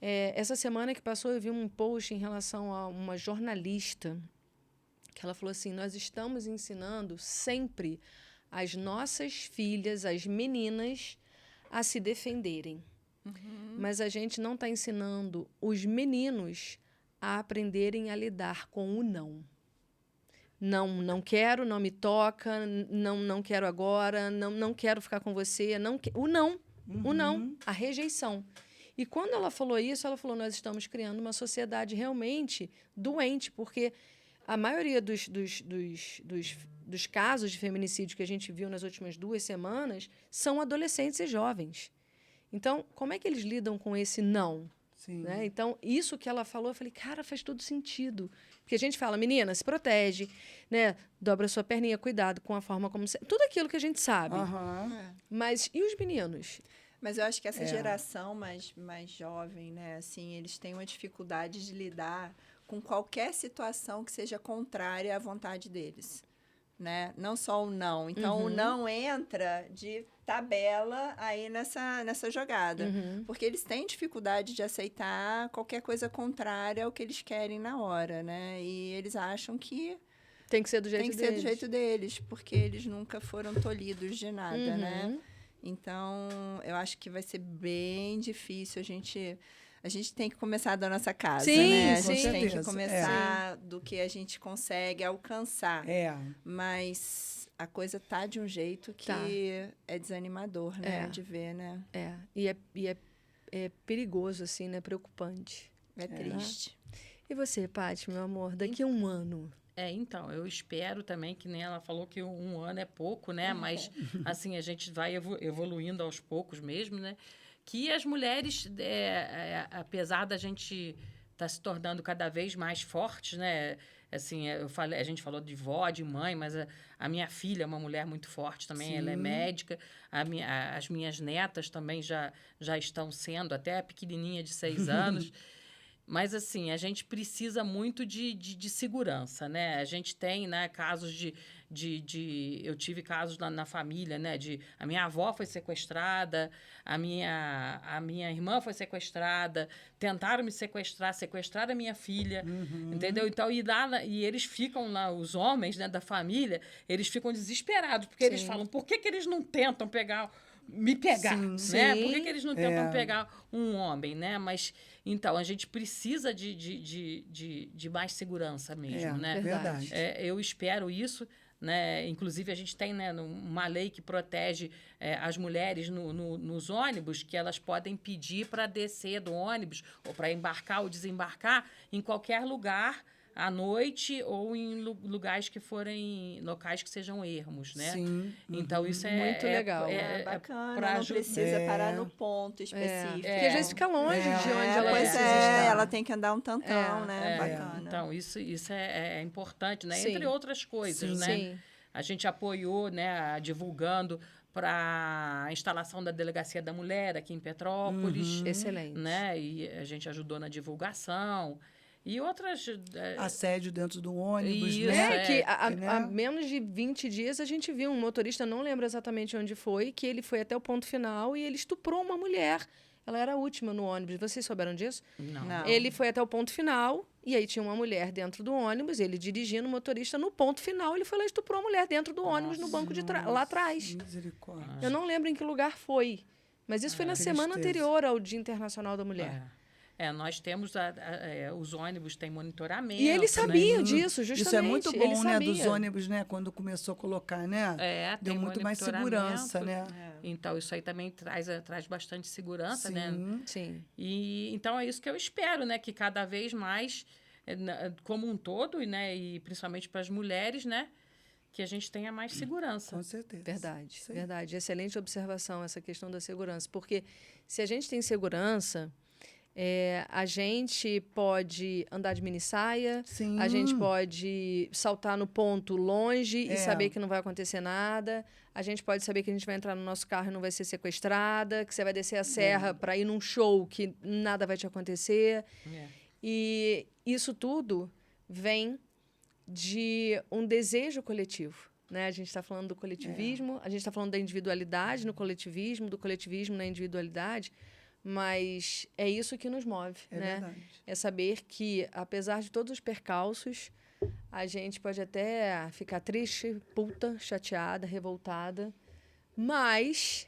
essa semana que passou eu vi um post em relação a uma jornalista que ela falou assim, nós estamos ensinando sempre as nossas filhas, as meninas, a se defenderem. Mas a gente não está ensinando os meninos a aprenderem a lidar com o não. Não quero, não me toca, não quero agora, não quero ficar com você. O não, a rejeição. E quando ela falou isso, ela falou, nós estamos criando uma sociedade realmente doente, porque a maioria dos casos de feminicídio que a gente viu nas últimas 2 semanas são adolescentes e jovens. Então, como é que eles lidam com esse não? Né? Então, isso que ela falou, eu falei, cara, faz todo sentido. Porque a gente fala, menina, se protege, né? Dobra sua perninha, cuidado com a forma como você... Tudo aquilo que a gente sabe. Mas e os meninos? Mas eu acho que essa geração mais jovem, né? Assim, eles têm uma dificuldade de lidar com qualquer situação que seja contrária à vontade deles. Né? Não só o não. Então, o não entra de tabela aí nessa jogada. Porque eles têm dificuldade de aceitar qualquer coisa contrária ao que eles querem na hora, né? E eles acham que tem que ser do jeito deles. Tem que ser do jeito deles, porque eles nunca foram tolhidos de nada, né? Então, eu acho que vai ser bem difícil a gente tem que começar da nossa casa, né? A gente tem que começar do que a gente consegue alcançar. Mas a coisa tá de um jeito que é desanimador, né? De ver, né? E é perigoso, assim, né? Preocupante. É triste. E você, Paty, meu amor, daqui a um ano... Então, eu espero também, que nem ela falou que 1 ano é pouco, né? Mas, assim, a gente vai evoluindo aos poucos mesmo, né? Que as mulheres, apesar da gente estar se tornando cada vez mais fortes, né? Assim, a gente falou de vó, de mãe, mas a minha filha é uma mulher muito forte também, ela é médica. As minhas netas também já estão sendo, até a pequenininha de 6 anos. Mas, assim, a gente precisa muito de segurança, né? A gente tem, né, casos eu tive casos na família, né? A minha avó foi sequestrada, a minha irmã foi sequestrada, tentaram me sequestraram a minha filha, entendeu? Então, e eles ficam lá, os homens, né, da família, eles ficam desesperados, porque eles falam, por que eles não tentam me pegar, né? Por que eles não tentam pegar um homem, né? Mas, então, a gente precisa de mais segurança mesmo, né? Verdade. Eu espero isso, né? Inclusive, a gente tem, né, uma lei que protege as mulheres nos ônibus, que elas podem pedir para descer do ônibus ou para embarcar ou desembarcar em qualquer lugar à noite ou em locais que sejam ermos, né? Então, isso é... Muito legal. É bacana, não precisa parar no ponto específico. Porque às vezes fica longe de onde ela pois precisa estar. ela tem que andar um tantão, né? Bacana. Então, isso é importante, né? Entre outras coisas, né? Sim. A gente apoiou, né, divulgando para a instalação da Delegacia da Mulher aqui em Petrópolis. Excelente. Né? E a gente ajudou na divulgação. E outras... assédio dentro do ônibus, Isso, né? Que há menos de 20 dias a gente viu um motorista, não lembro exatamente onde foi, que ele foi até o ponto final e ele estuprou uma mulher. Ela era a última no ônibus. Vocês souberam disso? Não. Ele foi até o ponto final e aí tinha uma mulher dentro do ônibus, ele dirigindo o motorista no ponto final, ele foi lá e estuprou a mulher dentro do ônibus, no banco lá atrás. Misericórdia. Eu não lembro em que lugar foi, mas isso foi na semana anterior ao Dia Internacional da Mulher. Nós temos os ônibus têm monitoramento. E ele sabia né? disso, justamente. Isso é muito bom, ele né? sabia. Dos ônibus, né? Quando começou a colocar, né? Deu Tem muito mais segurança, né? Então, isso aí também traz bastante segurança, né? Sim. E, então, é isso que eu espero, né? Que cada vez mais, como um todo, né? E principalmente para as mulheres, né? Que a gente tenha mais segurança. Com certeza. Verdade. Excelente observação essa questão da segurança. Porque se a gente tem segurança... A gente pode andar de mini saia, Sim. a gente pode saltar no ponto longe e É. saber que não vai acontecer nada. A gente pode saber que a gente vai entrar no nosso carro e não vai ser sequestrada, que você vai descer a serra para ir num show que nada vai te acontecer. É. E isso tudo vem de um desejo coletivo. Né? A gente está falando do coletivismo, a gente está falando da individualidade no coletivismo, do coletivismo na individualidade, mas é isso que nos move. É né? verdade. É saber que, apesar de todos os percalços, a gente pode até ficar triste, puta, chateada, revoltada, mas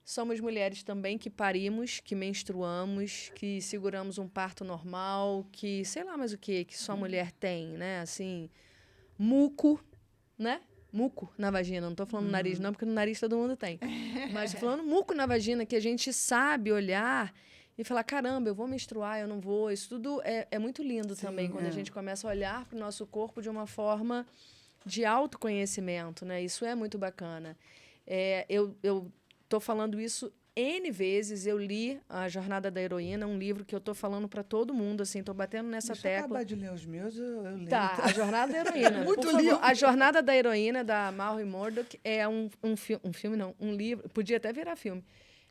somos mulheres também que parimos, que menstruamos, que seguramos um parto normal, que sei lá mais o que só mulher tem, né? Assim, muco, né? Muco na vagina. Não estou falando no nariz, não, porque no nariz todo mundo tem. Mas estou falando muco na vagina, que a gente sabe olhar e falar, caramba, eu vou menstruar, eu não vou. Isso tudo é muito lindo também, quando a gente começa a olhar para o nosso corpo de uma forma de autoconhecimento, né? Isso é muito bacana. Eu estou falando isso N vezes. Eu li A Jornada da Heroína, um livro que eu estou falando para todo mundo, assim, estou batendo nessa Deixa eu tecla. acabar de ler os meus, eu leio. Tá, A Jornada da Heroína. Muito por favor. livro. A Jornada da Heroína, da Mallory Murdock, é um filme, não, um livro, podia até virar filme.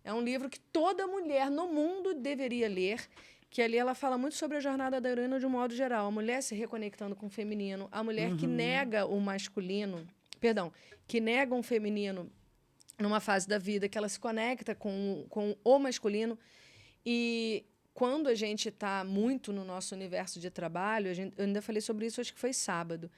É um livro que toda mulher no mundo deveria ler, que ali ela fala muito sobre a jornada da heroína de um modo geral. A mulher se reconectando com o feminino, a mulher que nega o masculino, que nega um feminino numa fase da vida, que ela se conecta com o masculino. E quando a gente está muito no nosso universo de trabalho, eu ainda falei sobre isso, acho que foi sábado.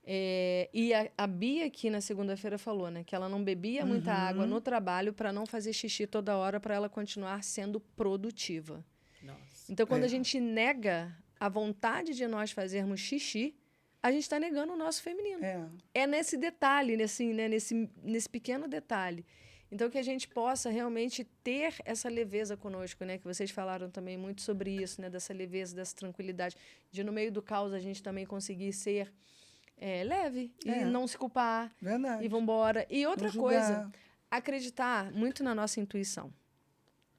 E a Bia aqui na segunda-feira falou, né, que ela não bebia muita água no trabalho para não fazer xixi toda hora, para ela continuar sendo produtiva. Nossa. Então, quando a gente nega a vontade de nós fazermos xixi, a gente está negando o nosso feminino. É nesse detalhe, assim, né, nesse pequeno detalhe. Então, que a gente possa realmente ter essa leveza conosco, né? Que vocês falaram também muito sobre isso, né? Dessa leveza, dessa tranquilidade. De, no meio do caos, a gente também conseguir ser leve e não se culpar. Verdade. E vambora. E outra Não julgar. coisa, acreditar muito na nossa intuição.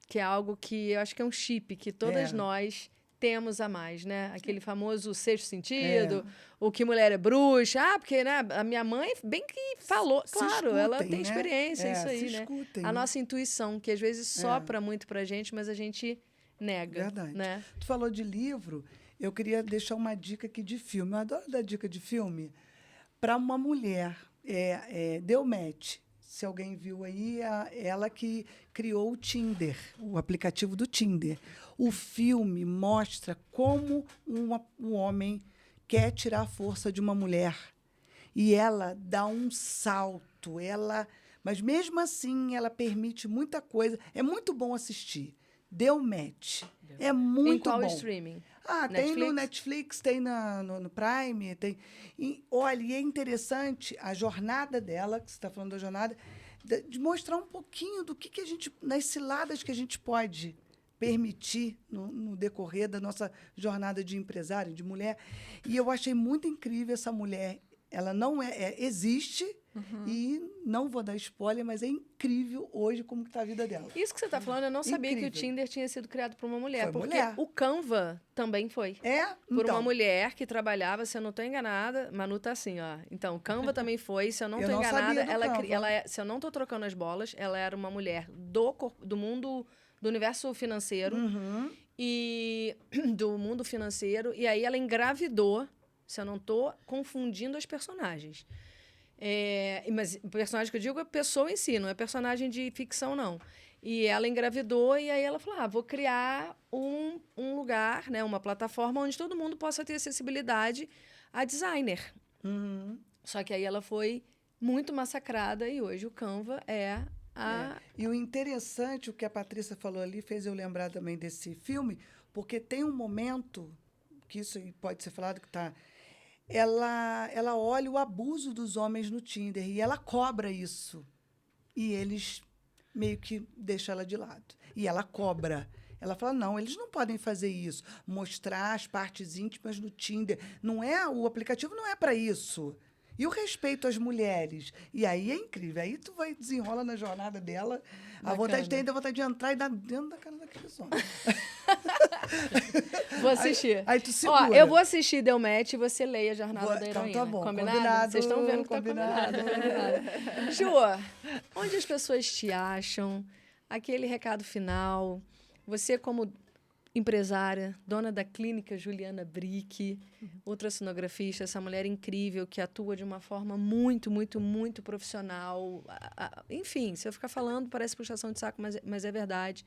Que é algo que eu acho que é um chip que todas nós temos a mais, né? Aquele famoso sexto sentido, o que mulher é bruxa. Porque, né, a minha mãe bem que falou. Se Claro, escutem, ela tem né? experiência, isso aí, se né? escutem, A nossa intuição, que às vezes sopra muito pra gente, mas a gente nega. Verdade. Né? Tu falou de livro, eu queria deixar uma dica aqui de filme. Eu adoro dar dica de filme para uma mulher. Deu match. Se alguém viu aí, ela que criou o Tinder, o aplicativo do Tinder. O filme mostra como um homem quer tirar a força de uma mulher. E ela dá um salto. Mas, mesmo assim, ela permite muita coisa. É muito bom assistir. Deu match. É muito bom. Em qual streaming? Tem no Netflix, tem no Prime, tem. Olha, e é interessante a jornada dela, que você está falando da jornada, de mostrar um pouquinho do que a gente, nas ciladas que a gente pode permitir no decorrer da nossa jornada de empresária, de mulher. E eu achei muito incrível essa mulher. Ela não existe, e não vou dar spoiler, mas é incrível hoje como está a vida dela. Isso que você está falando, eu não sabia que o Incrível. Tinder tinha sido criado por uma mulher. Foi porque mulher. o Canva também foi. Por Então, uma mulher que trabalhava, se eu não estou enganada, Manu tá assim, ó. Então, o Canva também foi, se eu não Eu estou não enganada, sabia do Canva. se eu não estou trocando as bolas, ela era uma mulher do mundo, do universo financeiro e do mundo financeiro, e aí ela engravidou, se eu não estou confundindo as personagens. Mas o personagem que eu digo é pessoa em si, não é personagem de ficção, não. E ela engravidou e aí ela falou, vou criar um lugar, né, uma plataforma onde todo mundo possa ter acessibilidade a designer. Só que aí ela foi muito massacrada e hoje o Canva E o interessante, o que a Patrícia falou ali, fez eu lembrar também desse filme, porque tem um momento, que isso pode ser falado que está... Ela olha o abuso dos homens no Tinder e ela cobra isso. E eles meio que deixam ela de lado. E ela cobra. Ela fala, não, eles não podem fazer isso. Mostrar as partes íntimas no Tinder. O aplicativo não é para isso. E o respeito às mulheres. E aí é incrível. Aí tu vai desenrola na jornada dela. A vontade tem a vontade de entrar e dar dentro da cara daqueles homens. Vou assistir. Aí tu segura. Ó, eu vou assistir Deu Match e você leia a Jornada da Então Heroína. tá bom. Combinado? Vocês estão vendo que Combinado. tá combinado. Ju, onde as pessoas te acham? Aquele recado final. Você como empresária, dona da clínica Juliana Brick, ultrassonografista, essa mulher incrível que atua de uma forma muito, muito, muito profissional. Enfim, se eu ficar falando, parece puxação de saco, mas é verdade.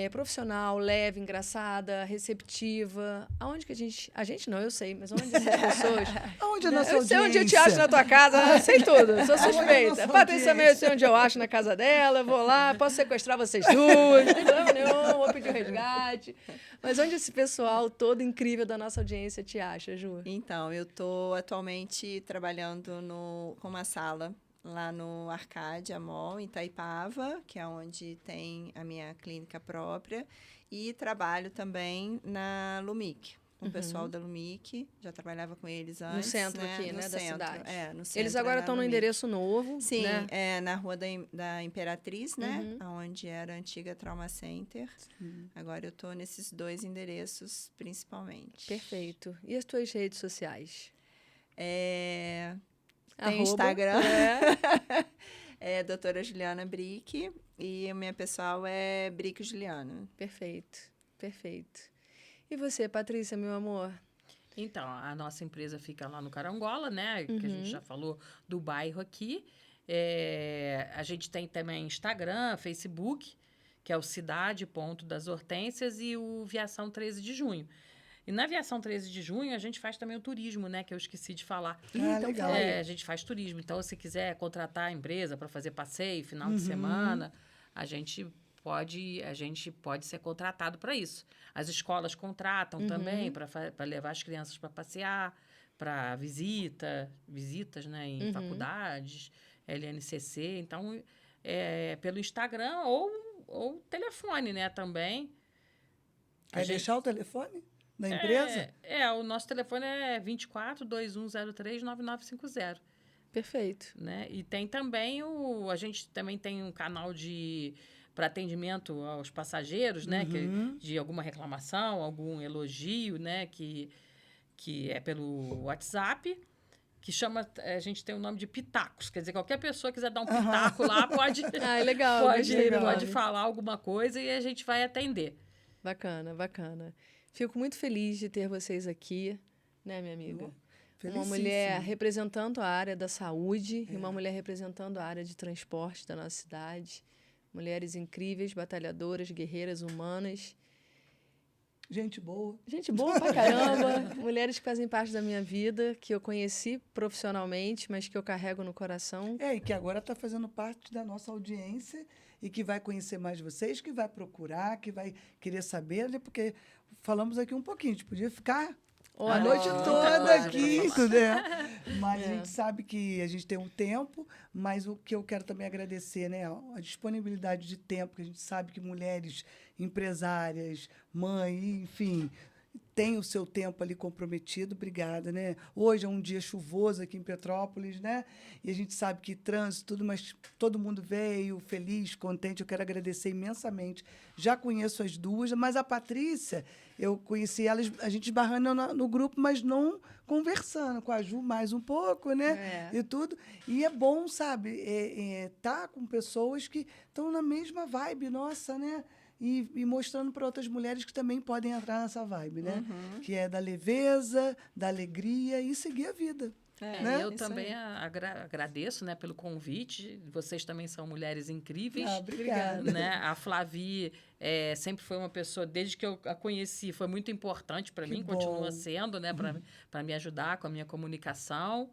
Profissional, leve, engraçada, receptiva. Aonde que a gente... A gente não, eu sei, mas onde essas pessoas... Aonde a nossa Eu sei onde eu te audiência? acho na tua casa, eu sei tudo, sou Aonde a suspeita. nossa Patrícia também, eu audiência? sei onde eu acho na casa dela, eu vou lá, posso sequestrar vocês duas, não tem problema nenhum, vou pedir um resgate. Mas onde esse pessoal todo incrível da nossa audiência te acha, Ju? Então, eu estou atualmente trabalhando com uma sala lá no Arcádia Mall, em Itaipava, que é onde tem a minha clínica própria, e trabalho também na Lumic, com o pessoal da Lumic, já trabalhava com eles antes. No centro né? aqui, No né, da centro, cidade. no centro. Eles agora estão no Lumic. endereço novo, Sim, né? na Rua da Imperatriz, né? Onde era a antiga Trauma Center. Agora eu estou nesses 2 endereços, principalmente. Perfeito. E as tuas redes sociais? Tem Instagram. É doutora Juliana Brick. E a minha pessoal é Brick Juliana. Perfeito, perfeito. E você, Patrícia, meu amor? Então, a nossa empresa fica lá no Carangola, né? Que a gente já falou do bairro aqui. A gente tem também Instagram, Facebook, que é o Cidade Ponto das Hortênsias, e o Viação 13 de Junho. E na Viação 13 de Junho, a gente faz também o turismo, né? Que eu esqueci de falar. Legal. A gente faz turismo. Então, se quiser contratar a empresa para fazer passeio, final de semana, a gente pode ser contratado para isso. As escolas contratam também para levar as crianças para passear, para visitas, né, em faculdades, LNCC. Então, pelo Instagram ou telefone, né, também. Quer deixar o telefone da empresa? O nosso telefone é 24-2103-9950. Perfeito. Né? E tem também a gente também tem um canal para atendimento aos passageiros, né? De alguma reclamação, algum elogio, né? Que é pelo WhatsApp, que chama, a gente tem o nome de Pitacos. Quer dizer, qualquer pessoa que quiser dar um pitaco lá pode, legal, pode falar alguma coisa e a gente vai atender. Bacana, bacana. Fico muito feliz de ter vocês aqui, né, minha amiga? Uma mulher representando a área da saúde e uma mulher representando a área de transporte da nossa cidade. Mulheres incríveis, batalhadoras, guerreiras, humanas. Gente boa. Gente boa pra caramba. Mulheres que fazem parte da minha vida, que eu conheci profissionalmente, mas que eu carrego no coração. E que agora está fazendo parte da nossa audiência e que vai conhecer mais vocês, que vai procurar, que vai querer saber, né? Porque falamos aqui um pouquinho, a gente podia ficar a noite toda aqui, né? Mas a gente sabe que a gente tem um tempo, mas o que eu quero também agradecer, né? A disponibilidade de tempo, que a gente sabe que mulheres empresárias, mãe, enfim, tem o seu tempo ali comprometido. Obrigada, né? Hoje é um dia chuvoso aqui em Petrópolis, né? E a gente sabe que trânsito, tudo, mas todo mundo veio feliz, contente. Eu quero agradecer imensamente. Já conheço as duas, mas a Patrícia, eu conheci ela, a gente esbarrando no grupo, mas não conversando com a Ju mais um pouco, né? E tudo. E é bom, sabe? Tá com pessoas que estão na mesma vibe nossa, né? E mostrando para outras mulheres que também podem entrar nessa vibe, né? Que é da leveza, da alegria e seguir a vida. Né? Eu também agradeço, né, pelo convite. Vocês também são mulheres incríveis. Obrigada. Né? A Flavi sempre foi uma pessoa, desde que eu a conheci, foi muito importante para mim, continua sendo, né, para me ajudar com a minha comunicação.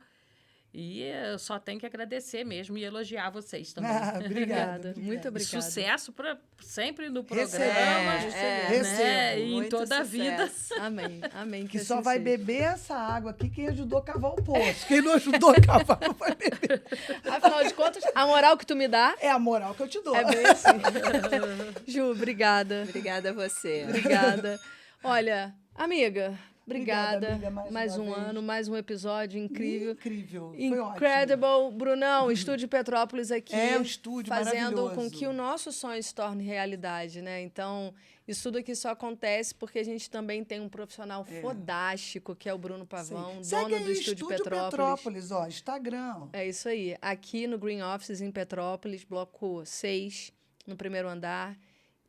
E eu só tenho que agradecer mesmo e elogiar vocês também. Obrigada. Muito obrigada. Sucesso sempre no programa, Receba. E em toda a vida. Amém, amém. Que assim só vai seja. beber essa água aqui quem ajudou a cavar o poço. Quem não ajudou a cavar não vai beber. Afinal de contas, a moral que tu me dá É a moral que eu te dou. é bem assim. Ju, obrigada. Obrigada a você. Obrigada. Olha, amiga, Obrigada. Amiga, mais uma um vez. ano, mais um episódio incrível. Incrível. Foi ótimo. Incredible. Brunão, Estúdio Petrópolis aqui. É, o estúdio fazendo com maravilhoso. que o nosso sonho se torne realidade, né? Então, isso tudo aqui só acontece porque a gente também tem um profissional fodástico, que é o Bruno Pavão, Segue dono aí, do Estúdio Petrópolis. ó, Instagram. Ó. É isso aí. Aqui no Green Offices, em Petrópolis, bloco 6, no primeiro andar.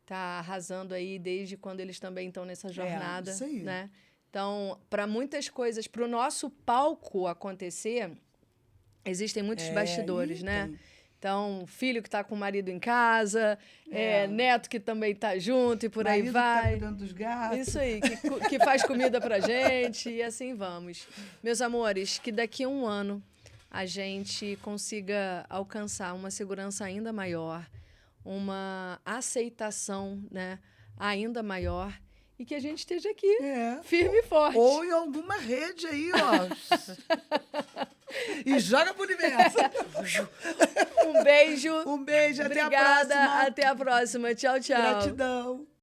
Tá arrasando aí desde quando eles também estão nessa jornada, isso aí. né? Então, para muitas coisas, para o nosso palco acontecer, existem muitos bastidores, né? Tem. Então, filho que está com o marido em casa, neto que também está junto e por aí Marido que tá vai. cuidando dos gatos. Isso aí, que faz comida pra gente e assim vamos. Meus amores, que daqui a um ano a gente consiga alcançar uma segurança ainda maior, uma aceitação, né, ainda maior e que a gente esteja aqui, firme e forte. Ou em alguma rede aí, ó. E joga pro universo. Um beijo. Um beijo, Obrigada, até a próxima. até a próxima. Tchau, tchau. Gratidão.